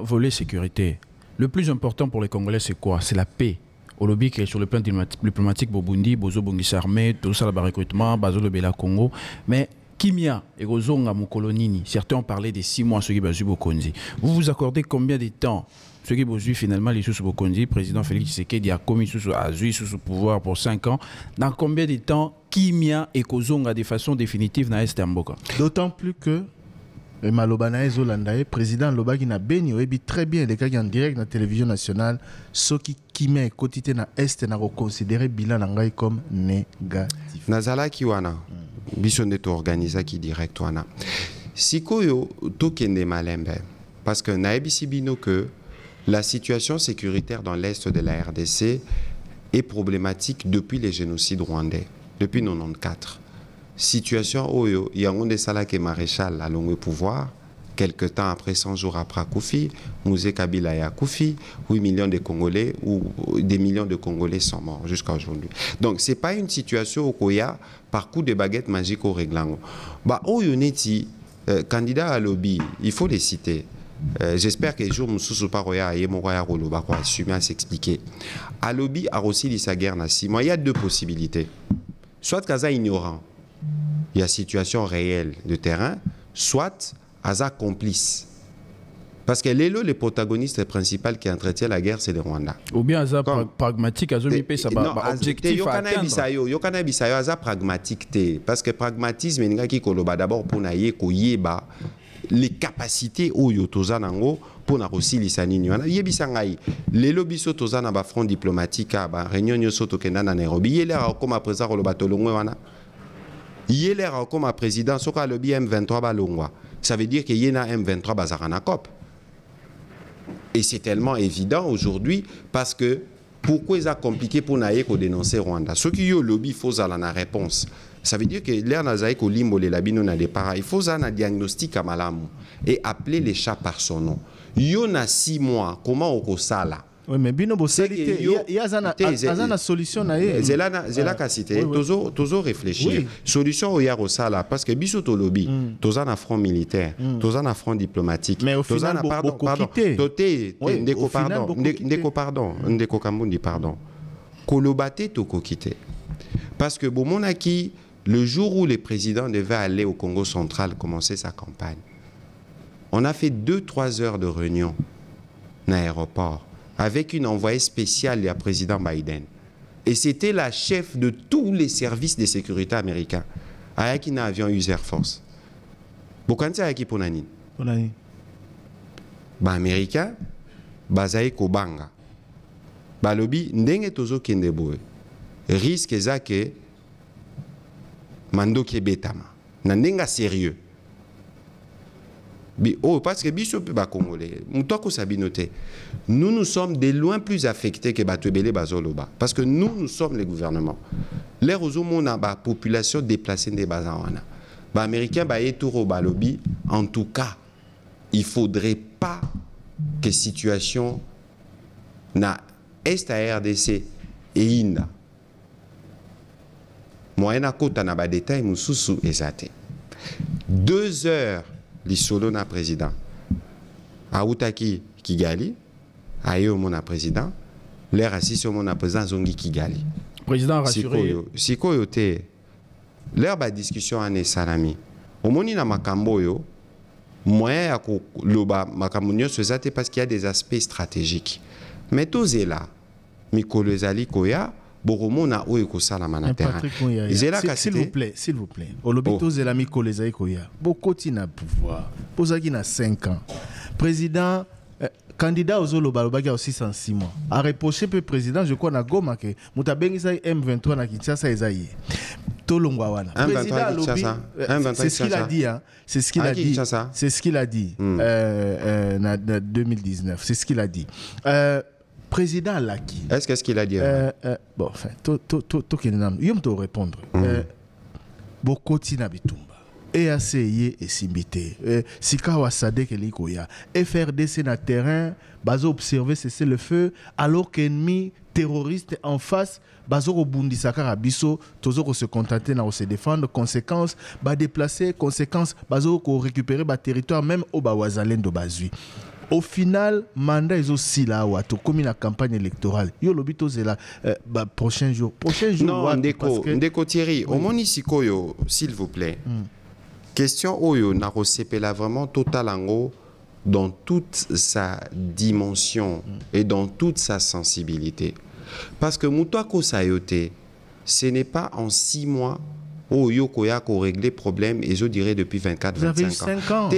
volet sécurité. Le plus important pour les Congolais, c'est quoi? C'est la paix. Au lobby qui est sur le plan diplomatique, Bobundi, Bozo Bongis armé, tout ça, le recrutement, Bazo le Bela Congo. Mais Kimia et Rozonga Mokolonini, certains ont parlé des 6 mois, ceux qui bazu Bokonzi. Vous vous accordez combien de temps? Ceux qui bazu finalement les sous Bokonzi, président Félix Tshisekedi a commis sous pouvoir pour 5 ans. Dans combien de temps Kimia et Kozonga de façon définitive dans Est Mboka? D'autant plus que Malobana Zolandae, président Lobaki na Beni, oebi très bien les cas en direct dans la télévision nationale, ceux qui Kimia et quotidien na Est na considéré bilan nangai comme négatif. Nazala Kiwana, biso neto organisa qui direct wana. Sikoyo tokende malembe parce que na ebisibino que la situation sécuritaire dans l'Est de la RDC est problématique depuis les génocides rwandais, depuis 1994. Situation où il y a un des salaks maréchal à long pouvoir, quelques temps après, 100 jours après Koufi, Mouzé Kabila et Koufi, 8 millions de Congolais ou des millions de Congolais sont morts jusqu'à aujourd'hui. Donc, ce n'est pas une situation où il y a par coup de baguette magique au réglant. Bah, où il y a candidat à lobby, il faut les citer. J'espère que les jours où Paroya et Mokoya Roloba vont assumer à s'expliquer. À lobby, à aussi sa guerre na 6 mois, il y a 2 possibilités. Soit Kaza ignorant, il y a situation réelle de terrain, soit Aza complice. Parce que les protagonistes principaux qui entretiennent la guerre, c'est le Rwanda. Ou bien Aza pragmatique, Aza objectif à atteindre. Yokana Bisayo, Aza pragmatique. Parce que pragmatisme, d'abord pour Yeba les capacités où Yotozanango pour na aussi lisanini. Yebisangai. Les lobbies Tozana ba front diplomatique, ba réunion soto kenda na Nairobi. Yele comme président le bateau longwe wana. Yele comme président soka lobby M23 ba longwa. Ça veut dire que yena M23 bazarana cop. Et c'est tellement évident aujourd'hui parce que pourquoi c'est compliqué pour Naïko dénoncer Rwanda? Ce qui est au lobby, il faut la réponse. Ça veut dire que l'air Nazaïko Limbo, les labino n'a des pareils. Il faut un diagnostic à Malamu et appeler les chats par son nom. Il y a 6 mois, comment on ça là? Oui, mais bino bossalité, il y a une solution. C'est là qu'a cité. Toujours réfléchir. Solution au Yarosala parce que biso to lobby, tous un front militaire, tous un front diplomatique. Mais au final, pardon. Kolobate to kokite. Parce que Bomonaki, le jour où le président devait aller au Congo central commencer sa campagne, on a fait 2-3 heures de réunion dans l'aéroport avec une envoyée spéciale du président Biden. Et c'était la chef de tous les services de sécurité américains. Avec un avion US Air Force. Bokanti avec Ponani. Ba américain, bazaï kobanga. Ba lobby ndenge tozo kendeboe. Risque ezake mando kebetama. Nandenga sérieux. Oh, parce que Congolais, nous sommes de loin plus affectés que Batouebele Bazoloba. Parce que nous sommes les gouvernements. Les population déplacée des Bazawana. Les Américains, en tout cas, il ne faudrait pas que situation na Est à RDC et Inda. Moyena kota na ba détail mususu ezate. 2 heures l'isolo na président. Aoutaki Kigali, ayo mon président, l'air assis sur mon président Zongi Kigali. Président rassuré. Sikoyo te. L'air ba discussion ane salami. Omoni na makambo yo, moyen ya ko loba makambo nyonso ezate parce qu'il y a des aspects stratégiques. Mais tous là, mikolo ezali koya. Boromona ou ekosala manatera. S'il vous plaît. Olobito zelami kolezai koya. Bokoti na pouvoir. Posaki na 5 ans. Président candidat aux Olobaloba qui a aussi 106 mois. A reproché le président, je crois na Goma que mutabengisa M23 na Kinshasa ezaye. Tolongwa wana. Président Alobi, c'est ce qu'il a dit hein. C'est ce qu'il a dit. C'est ce qu'il a dit en 2019. C'est ce qu'il a dit. Président Laki. Est-ce qu'est-ce qu'il a dit? Bon, enfin, il me répondre. Bokoti na bitumba. EACI et Simbité. Sika Wasade Kelikoya. FRDC na terrain, bazo observer cesser le feu, alors qu'ennemi terroriste en face, bazo obundi sakara biso, tozo se contenter na se défendre, conséquence, ba déplacer, conséquence, bazo ko récupérer ba territoire même au Bawazalendo bazui. Au final, mandat est aussi là où comme la campagne électorale. Yo lobito zela prochain jour. Non, ndeko Thierry, au monisiko yo, s'il vous plaît. Question oyo na resepela vraiment total ango dans toute sa dimension et dans toute sa sensibilité. Parce que Moutouako Sayote, ce n'est pas en 6 mois où Yokoya ko régler problème et je dirais depuis 24-25 ans. Vous avez 5 ans.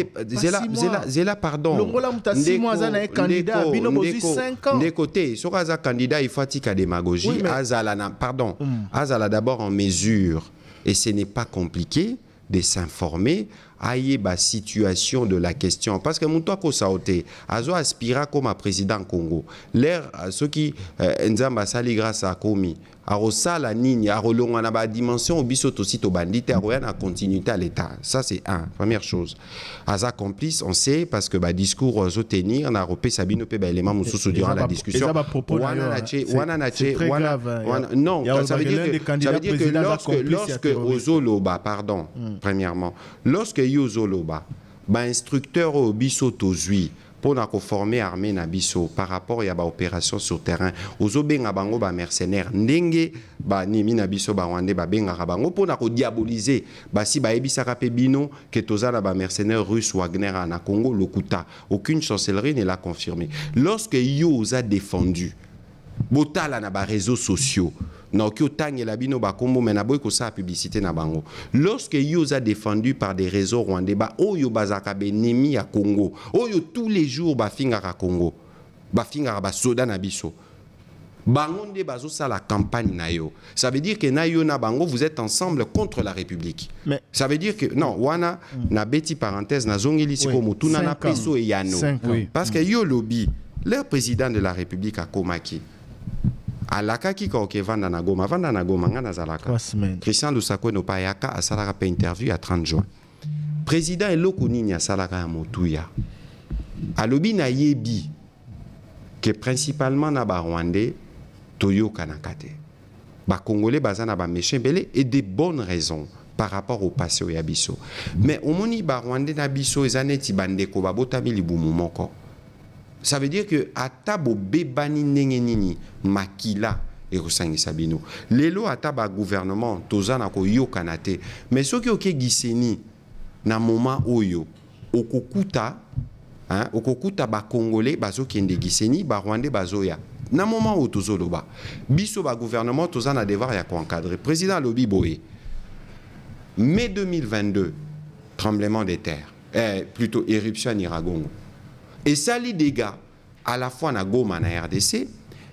Zela pardon. Le 6 mois un candidat, binobozi 5 ans. Des côtés, sur un candidat, il faut à démagogie. Oui, mais... Azala d'abord en mesure et ce n'est pas compliqué de s'informer à la situation de la question. Parce que Moutouako Saote a aspiré comme président Congo. L'air, ceux qui Nzamba Sali grâce à Komi, a la ligne, a relongé la dimension au bisot aussi au bandit, a continuité à l'État. Ça, c'est première chose. Aza complice, on sait, parce que discours tenir, on a repé Sabino Peba élément Moussou durant la discussion. C'est très grave. Non, ça veut dire que lorsque Ozoloba, premièrement, lorsque Yozoloba, instructeur au bisot aux pour former armée na biso par rapport à ba opération sur terrain ozobenga bango ba mercenaires ndenge ba nimi na biso ba Rwandais ba benga bango pour diaboliser si ba ebisaka pe bino que tozala ba mercenaires russes Wagner na Congo lokuta aucune chancellerie ne l'a confirmé. Lorsque yo a défendu botala na ba réseaux sociaux na ki otangi la bino ba kombo mena boy ko sa publicité na bango lorsque yo a défendu par des réseaux rwandais ba oyo bazaka benemi ya Congo oyo tous les jours ba fingaka Congo ba fingaka ba soda na biso bango nde bazo sa la campagne na yo. Ça veut dire que na yo na bango vous êtes ensemble contre la République. Mais ça veut dire que non wana na beti parenthèse na zongeli siko mutuna na peso e yano parce que yo lobby leur président de la République a komaki alaka ki ko ke vanda na Goma ngana zalaka Christian Lusako no payaka asalaka pe interview à 30 juin président eloko nini asalaka ya motuya alobi na yebi que principalement na ba Rwandais toyo kanakate ba Congolais bazana ba mechembele et des bonnes raisons par rapport au passé ya biso mais omoni ba Rwandais na biso ezaneti bandeko babotami libumu moko. Ça veut dire que atabo bebani nini makila et resangisa bino lelo ataba gouvernement tozana ko yo kanate mais soki oke giseni na moment oyo okokuta ba Congolais bazo kende giseni ba Rwandais bazoya na moment où tozoloba biso ba gouvernement tozana devoir ya ko encadrer président lobi boye mai 2022 tremblement de terre plutôt éruption à Nyiragongo. Et ça les dégâts à la fois na Goma na RDC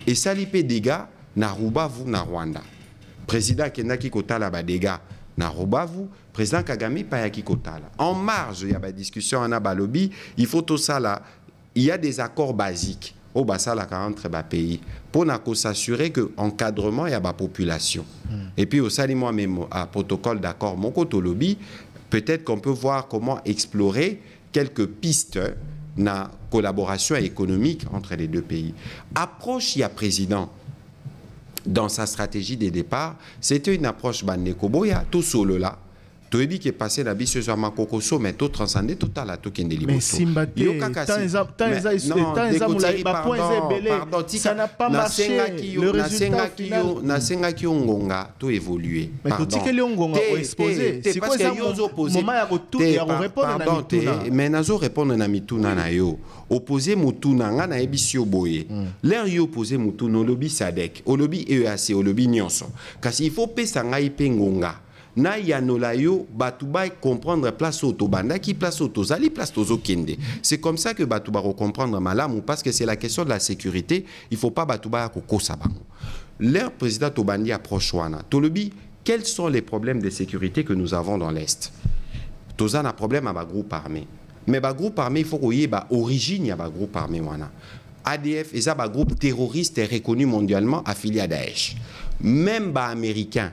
et ça les dégâts na Rubavu na Rwanda. Président Kenaki Kotala ba dégâts na Rubavu, président Kagame Payaki Kotala. En marge il y a des discussions en abalobi, il faut tout ça là, il y a des accords basiques au basala entre ba pays pour s'assurer que encadrement il y a ba population. Et puis au salimo même à protocole d'accord mon lobby, peut-être qu'on peut voir comment explorer quelques pistes na collaboration économique entre les deux pays. Approche il y a président dans sa stratégie de départ, c'était une approche bandekoboya tout solo là. Tu as dit que passé la biche sur ma cocoso mais tout transcendé tout à la tout qui est mais Simbate ça n'a pas marché le résultat final na senga ki ongonga tout évoluer mais tout que le ongonga exposé c'est quoi ça moment ya retour ya répondre na mituna mais nazo répondre na mituna na yo opposé mutuna nga na ebisio boye l'air yo opposé mutuna au lobby SADC au lobby EAC au lobby nyonso kasi il faut pesa ngai pengonga na yanola yo batuba comprendre place autobanda qui place autozali place tozokende. C'est comme ça que batuba comprendre malamu parce que c'est la question de la sécurité, il faut pas batuba kokosa bango. Leur président Tobandi approche wana. Tolobi, quels sont les problèmes de sécurité que nous avons dans l'est? Tozan a problème à ba groupe armé. Mais ba groupe armé il faut qu'il y ait ba origine ya ba groupe armé wana. ADF est un groupe terroriste reconnu mondialement affilié à Daesh. Même ba américain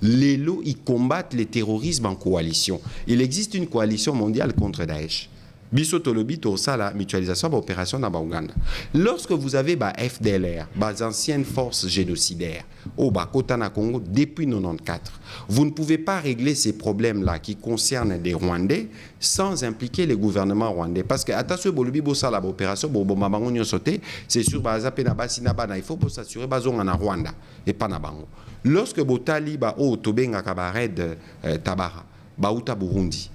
les lots, ils combattent le terrorisme en coalition. Il existe une coalition mondiale contre Daesh. Bisotolobi, ça, la mutualisation de l'opération dans Ouganda. Lorsque vous avez FDLR, les anciennes forces génocidaires, au Kotana Congo, depuis 1994, vous ne pouvez pas régler ces problèmes-là qui concernent des Rwandais sans impliquer les gouvernements rwandais. Parce que, attention, l'opération, c'est sûr, il faut s'assurer qu'ils sont en Rwanda et pas en Bango. Lorsque Botali ba o tobenga kabared tabara ba uta Burundi,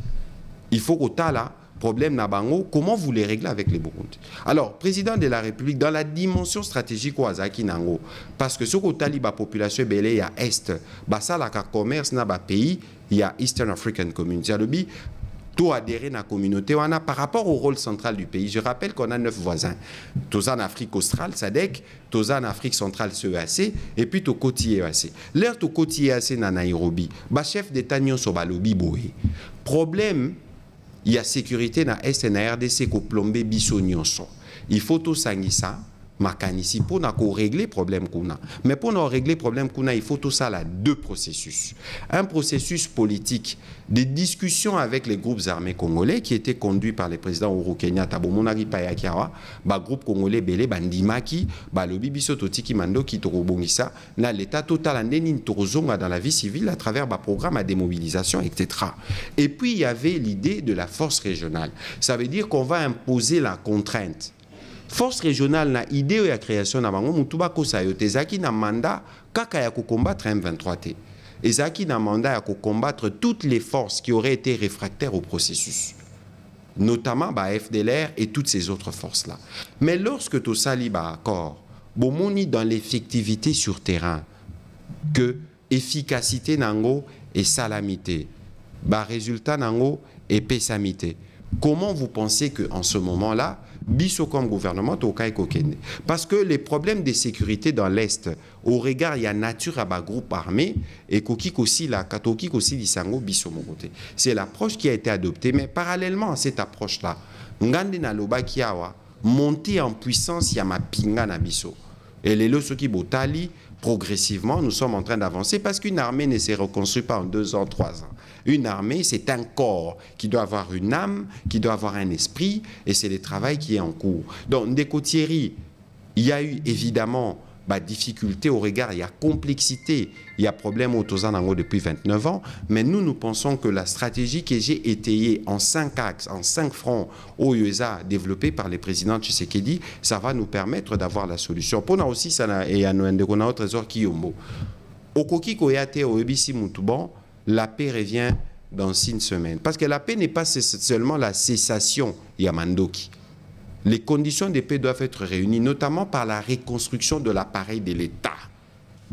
il faut que là problème na bango comment vous les réglez avec les Burundi. Alors président de la République dans la dimension stratégique wazaki nango parce que ce que tali ba population belé ya est ba ça la commerce na ba pays il y a Eastern African Community lobby tout adhérer à la communauté par rapport au rôle central du pays. Je rappelle qu'on a 9 voisins. Tous en Afrique australe, SADC, tous en Afrique centrale, CEAC, et puis tout côté EAC. L'air tout côté EAC na Nairobi, ba chef d'État nyon so ba lobi boé. Problème, il y a sécurité na SNRDC ko plomber biso nyonso. Il faut tout sangisa makanisi pour régler le problème qu'on a. Mais pour régler le problème qu'on a, il faut tout ça là, deux processus. Un processus politique de discussion avec les groupes armés congolais qui était conduit par le président Uhuru Kenyatta, Bomonari Payakiawa, groupe congolais belé bandimaki, lobi biso totiki mando ki torobongisa, na l'état total andeni torozonga dans la vie civile à travers programme à démobilisation, etc. Et puis il y avait l'idée de la force régionale. Ça veut dire qu'on va imposer la contrainte. Force régionale na idée de la création na bango mutuba ko sayote zaki na mandat kaka ya ko combattre M23T. Et zaki na mandat ya ko combattre toutes les forces qui auraient été réfractaires au processus. Notamment FDLR et toutes ces autres forces-là. Mais lorsque tu sali accord, bomoni dans l'effectivité sur terrain, que efficacité nango et salamité, résultat nango et pessamité. Comment vous pensez qu'en ce moment-là, biso comme gouvernement, parce que les problèmes de sécurité dans l'Est, au regard, il y a nature à groupe armé, et aussi la katoki aussi lisango biso mokote. C'est l'approche qui a été adoptée, mais parallèlement à cette approche-là, ngande na loba kiawa, monter en puissance yama pinga na biso. Et les losoki botali, progressivement, nous sommes en train d'avancer parce qu'une armée ne se reconstruit pas en 2 ans, 3 ans. Une armée, c'est un corps qui doit avoir une âme, qui doit avoir un esprit, et c'est le travail qui est en cours. Donc, Ndeko Thierry, il y a eu évidemment difficulté au regard, il y a complexité, il y a problème au Tozanango depuis 29 ans, mais nous pensons que la stratégie que j'ai étayée en 5 axes, en 5 fronts au USA développée par le président Tshisekedi, ça va nous permettre d'avoir la solution. Pour nous aussi, ça et à nous trésor Kiyombo. Au Koki Koyate, au Ebisi Moutouban, la paix revient dans 6 semaines. Parce que la paix n'est pas seulement la cessation Yamandoki. Les conditions de paix doivent être réunies, notamment par la reconstruction de l'appareil de l'État.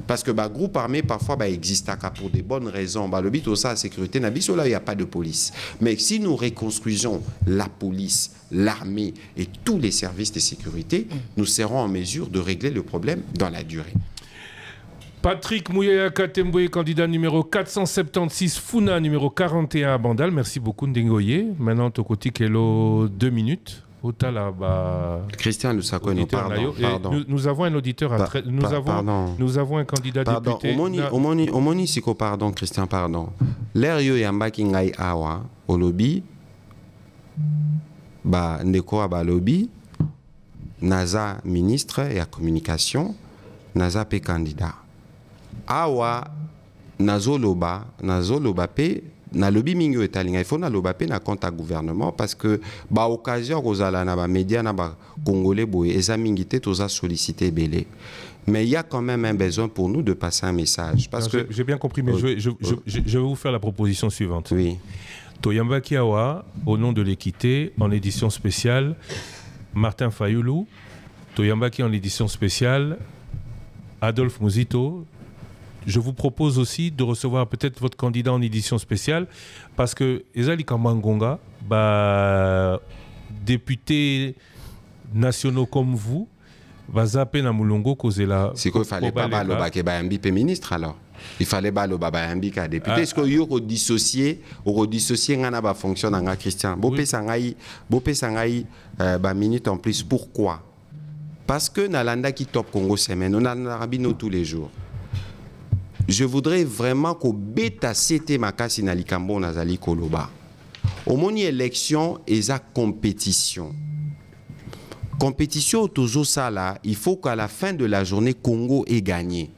Parce que le groupe armé, parfois, existe pour des bonnes raisons. Le but de la sécurité, là, il n'y a pas de police. Mais si nous reconstruisons la police, l'armée et tous les services de sécurité, nous serons en mesure de régler le problème dans la durée. Patrick Mouyaya Katembwe, candidat numéro 476, Funa numéro 41 à Bandal. Merci beaucoup Ndengoye. Maintenant, Tokoti Kelo, 2 minutes. Christian Lusakoueno, pardon. Nous avons un auditeur, nous avons un candidat député. Omoni Siko, pardon, Christian, pardon. L'air yo yamba kingai awa, au lobby, ndeko aba lobby, naza ministre et à communication, naza pe candidat. Awa, nazo loba pe, na lobby mingi etalinga il faut na lobape na compte à gouvernement parce que occasion kozala na médias na congolais boye eza mingi te toza sollicité belé. Mais il y a quand même un besoin pour nous de passer un message parce que j'ai bien compris, mais je vais vous faire la proposition suivante. Oui. Toyamba Kiawa, au nom de l'équité, en édition spéciale, Martin Fayoulou. Toyamba Ki en édition spéciale, Adolphe Mouzito. Je vous propose aussi de recevoir peut-être votre candidat en édition spéciale parce que Ezali Kamangonga, députés nationaux comme vous, va zapper na Moulongo causer la. C'est qu'il fallait pas le Bayambi ministre alors. Il fallait pas le Bayambi ka député. Est-ce que yo dissocier ngana ba fonction nga Christian. Bopé sangai minute en plus. Pourquoi? Parce que Nalanda qui top Congo semaine, on a rabino tous les jours. Je voudrais vraiment qu'au bêta CT makasi na likambo nazali koloba. Au moni élection et sa compétition. Compétition autozo sala, il faut qu'à la fin de la journée Congo ait gagné.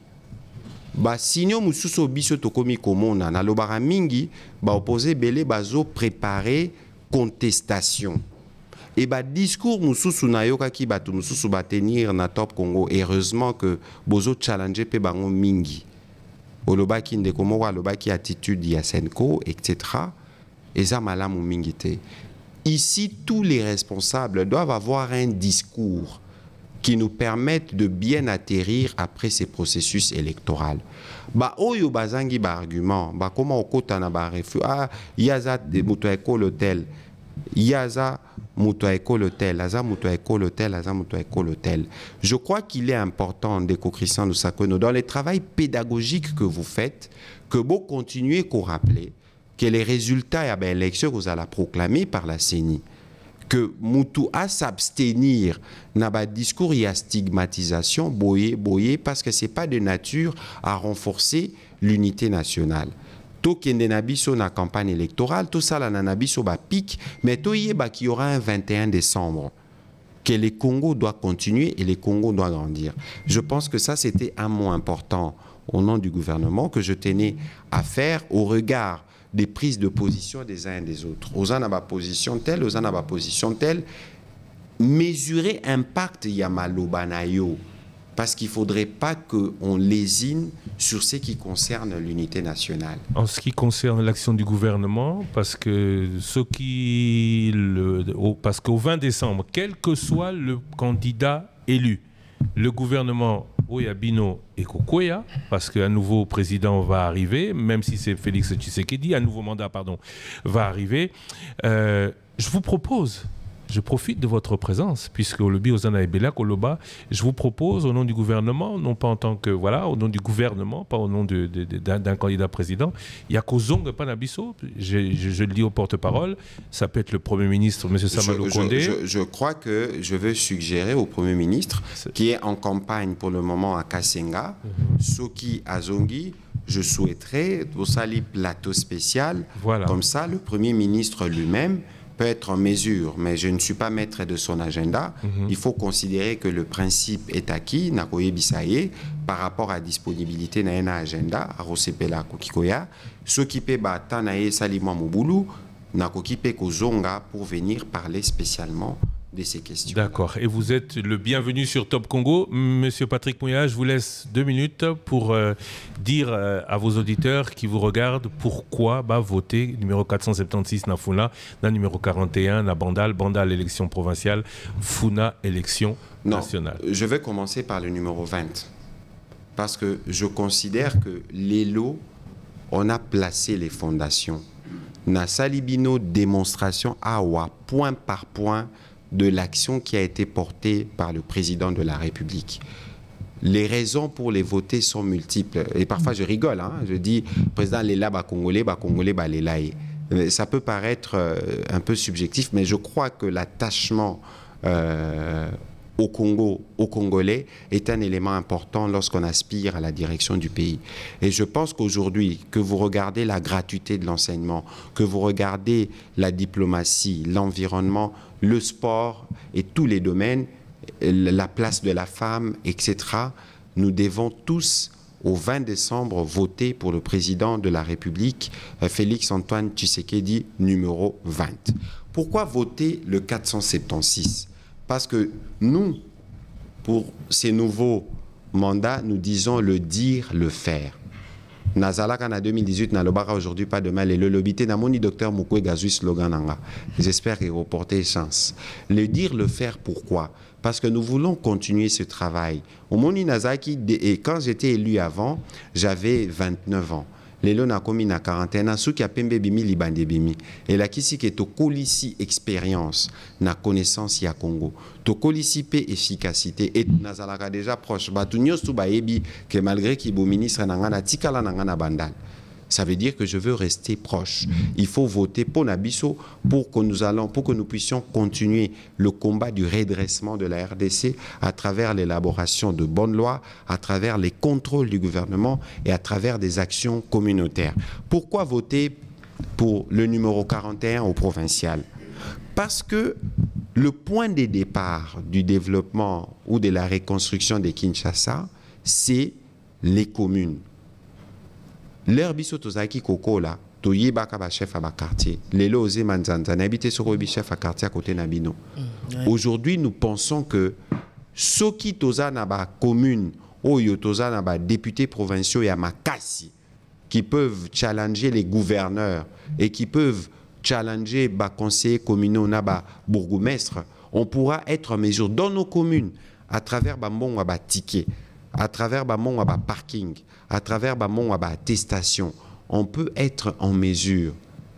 Sinon mususo biso tokomi komona na lobara mingi opposé belé bazo préparer contestation. Et discours mususu na yoka ki batu mususu tenir na top Congo. Heureusement que bozo challenger pe bango mingi. Olobaki ndeko alobaki attitude ya Senko, etc. Eza malamu mingite. Ici, tous les responsables doivent avoir un discours qui nous permette de bien atterrir après ces processus électoraux. Oyo bazangi argument, comment okota na refus, yaza de muto école hôtel, yaza muto école hôtel, aza muto école hôtel, aza muto école hôtel. Je crois qu'il est important d'Eko Christian Lusakoueno dans le travail pédagogique que vous faites, que vous continuez à rappeler que les résultats de l'élection que vous allez proclamer par la CENI, que Moutou a s'abstenir n'a pas discours et à stigmatisation boyé parce que c'est pas de nature à renforcer l'unité nationale. To kende na biso na campagne électorale, tout ça la na biso ba pique, mais to yeba qu'il y aura un 21 décembre que les Congo doit continuer et les Congo doit grandir. Je pense que ça c'était un mot important au nom du gouvernement que je tenais à faire au regard des prises de position des uns et des autres. Aux uns à position telle, aux uns à position telle, mesurer impact Yamalobanayo, parce qu'il ne faudrait pas qu'on lésine sur ce qui concerne l'unité nationale. En ce qui concerne l'action du gouvernement, parce que parce qu'au 20 décembre, quel que soit le candidat élu, le gouvernement Oyabino et Kokoya, parce qu'un nouveau président va arriver, même si c'est Félix Tshisekedi, un nouveau mandat, pardon, va arriver. Je vous propose, je profite de votre présence, puisque au lobby Ozana Ebela Koloba, je vous propose au nom du gouvernement, non pas en tant que, voilà, au nom du gouvernement, pas au nom d'un candidat président, Yakozong Panabiso, je le dis au porte-parole, ça peut être le Premier ministre, M. Samalou Kondé. Je crois que je veux suggérer au Premier ministre, qui est en campagne pour le moment à Kasenga, Soki Azongi, je souhaiterais au Sali plateau spécial, voilà. Comme ça le Premier ministre lui-même peut être en mesure, mais je ne suis pas maître de son agenda. Il faut considérer que le principe est acquis, Nakoye Bisaye, par rapport à la disponibilité d'un agenda, à Rosepela Kokikoya, ce qui peut battre Naye Salima Moboulou, Nakokipe Kozonga pour venir parler spécialement de ces questions. D'accord. Et vous êtes le bienvenu sur Top Congo. Monsieur Patrick Mouya, je vous laisse 2 minutes pour dire à vos auditeurs qui vous regardent pourquoi voter numéro 476 na Funa, na numéro 41 na Bandal élection provinciale, Funa élection nationale. Je vais commencer par le numéro 20 parce que je considère que l'ELO, on a placé les fondations. Na Salibino démonstration awa point par point de l'action qui a été portée par le président de la République. Les raisons pour les voter sont multiples. Et parfois, je rigole. Je dis, président Lela Congolais, Lela. Ça peut paraître un peu subjectif, mais je crois que l'attachement au Congo, aux Congolais, est un élément important lorsqu'on aspire à la direction du pays. Et je pense qu'aujourd'hui, que vous regardez la gratuité de l'enseignement, que vous regardez la diplomatie, l'environnement, le sport et tous les domaines, la place de la femme, etc., nous devons tous, au 20 décembre, voter pour le président de la République, Félix Antoine Tshisekedi, numéro 20. Pourquoi voter le 476 ? Parce que nous, pour ces nouveaux mandats, nous disons le dire, le faire. Nazalaka en 2018, Nalobara aujourd'hui, pas demain, le lobité, Namoni Docteur Moukoué Gazui slogan nanga. J'espère qu'il reporter chance. Le dire, le faire, pourquoi? Parce que nous voulons continuer ce travail. Au Moni Nazaki, et quand j'étais élu avant, j'avais 29 ans. Lelo na komi na 41 ans, qui a pembe bimi libande bimi. Et là qui si que to kolisi expérience na connaissance ya Congo, to kolisi pe efficacité et nazalaka déjà proche. Batunyo su baebi que malgré qu'il bo ministre nangana tikala nangana bandal. Ça veut dire que je veux rester proche. Il faut voter pour Nabiso pour que nous puissions continuer le combat du redressement de la RDC à travers l'élaboration de bonnes lois, à travers les contrôles du gouvernement et à travers des actions communautaires. Pourquoi voter pour le numéro 41 au provincial? Parce que le point de départ du développement ou de la reconstruction de Kinshasa, c'est les communes. L'heure biso tozaki koko la toyebaka ba chef à ba quartier lelo oze manzanza na habité sur obi chef à quartier à côté nabino. Aujourd'hui nous pensons que soki toza na ba commune oyo toza na ba députés provinciaux ya makasi qui peuvent challenger les gouverneurs et qui peuvent challenger ba conseillers communaux na ba bourgmestre, on pourra être en mesure dans nos communes à travers ba mbongo ba ticket, à travers ba mbongo ba parking, à travers mon attestation, on peut être en mesure,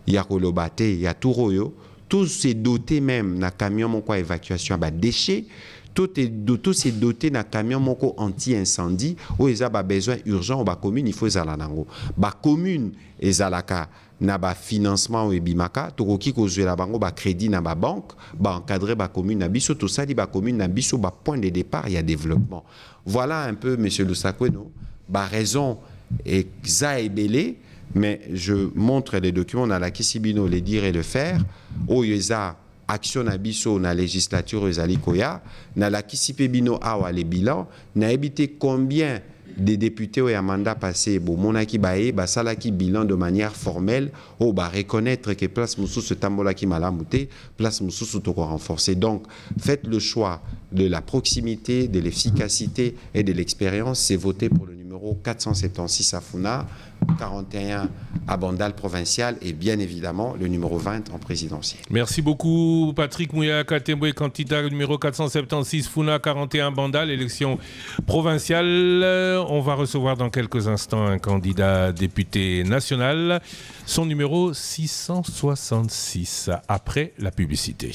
il y a Kolobate, il y a Touroyo, tous ces dotés même na camion moko évacuation à déchets, tous ces dotés na camion moko anti-incendie, où ils ont besoin urgent, ou commune, il faut zalanango. Commune et zalaka na ba financement et bimaka tokoki kozwela bango ba crédit na ba banque ba encadrer ba commune na biso to sali ba commune na biso ba point de départ il y a développement. Voilà un peu monsieur Lusakweno ba raison exa ebele, mais je montre les documents dans la Kisibino les dire et le faire o yeza action na biso na législature ezali koya na la Kisipebino awa les bilans na évité combien des députés au mandat passé, bon, monaki bae, basalaki bilan de manière formelle, ou bah reconnaître que place moussou ce tambola qui malamouté, place moussou se renforcer. Donc, faites le choix de la proximité, de l'efficacité et de l'expérience. C'est voter pour le numéro 476 à Funa, 41 à Bandal provincial et bien évidemment le numéro 20 en présidentiel. Merci beaucoup Patrick Mouya Katembwe, candidat numéro 476 Funa 41 Bandal, élection provinciale. On va recevoir dans quelques instants un candidat député national, son numéro 666 après la publicité.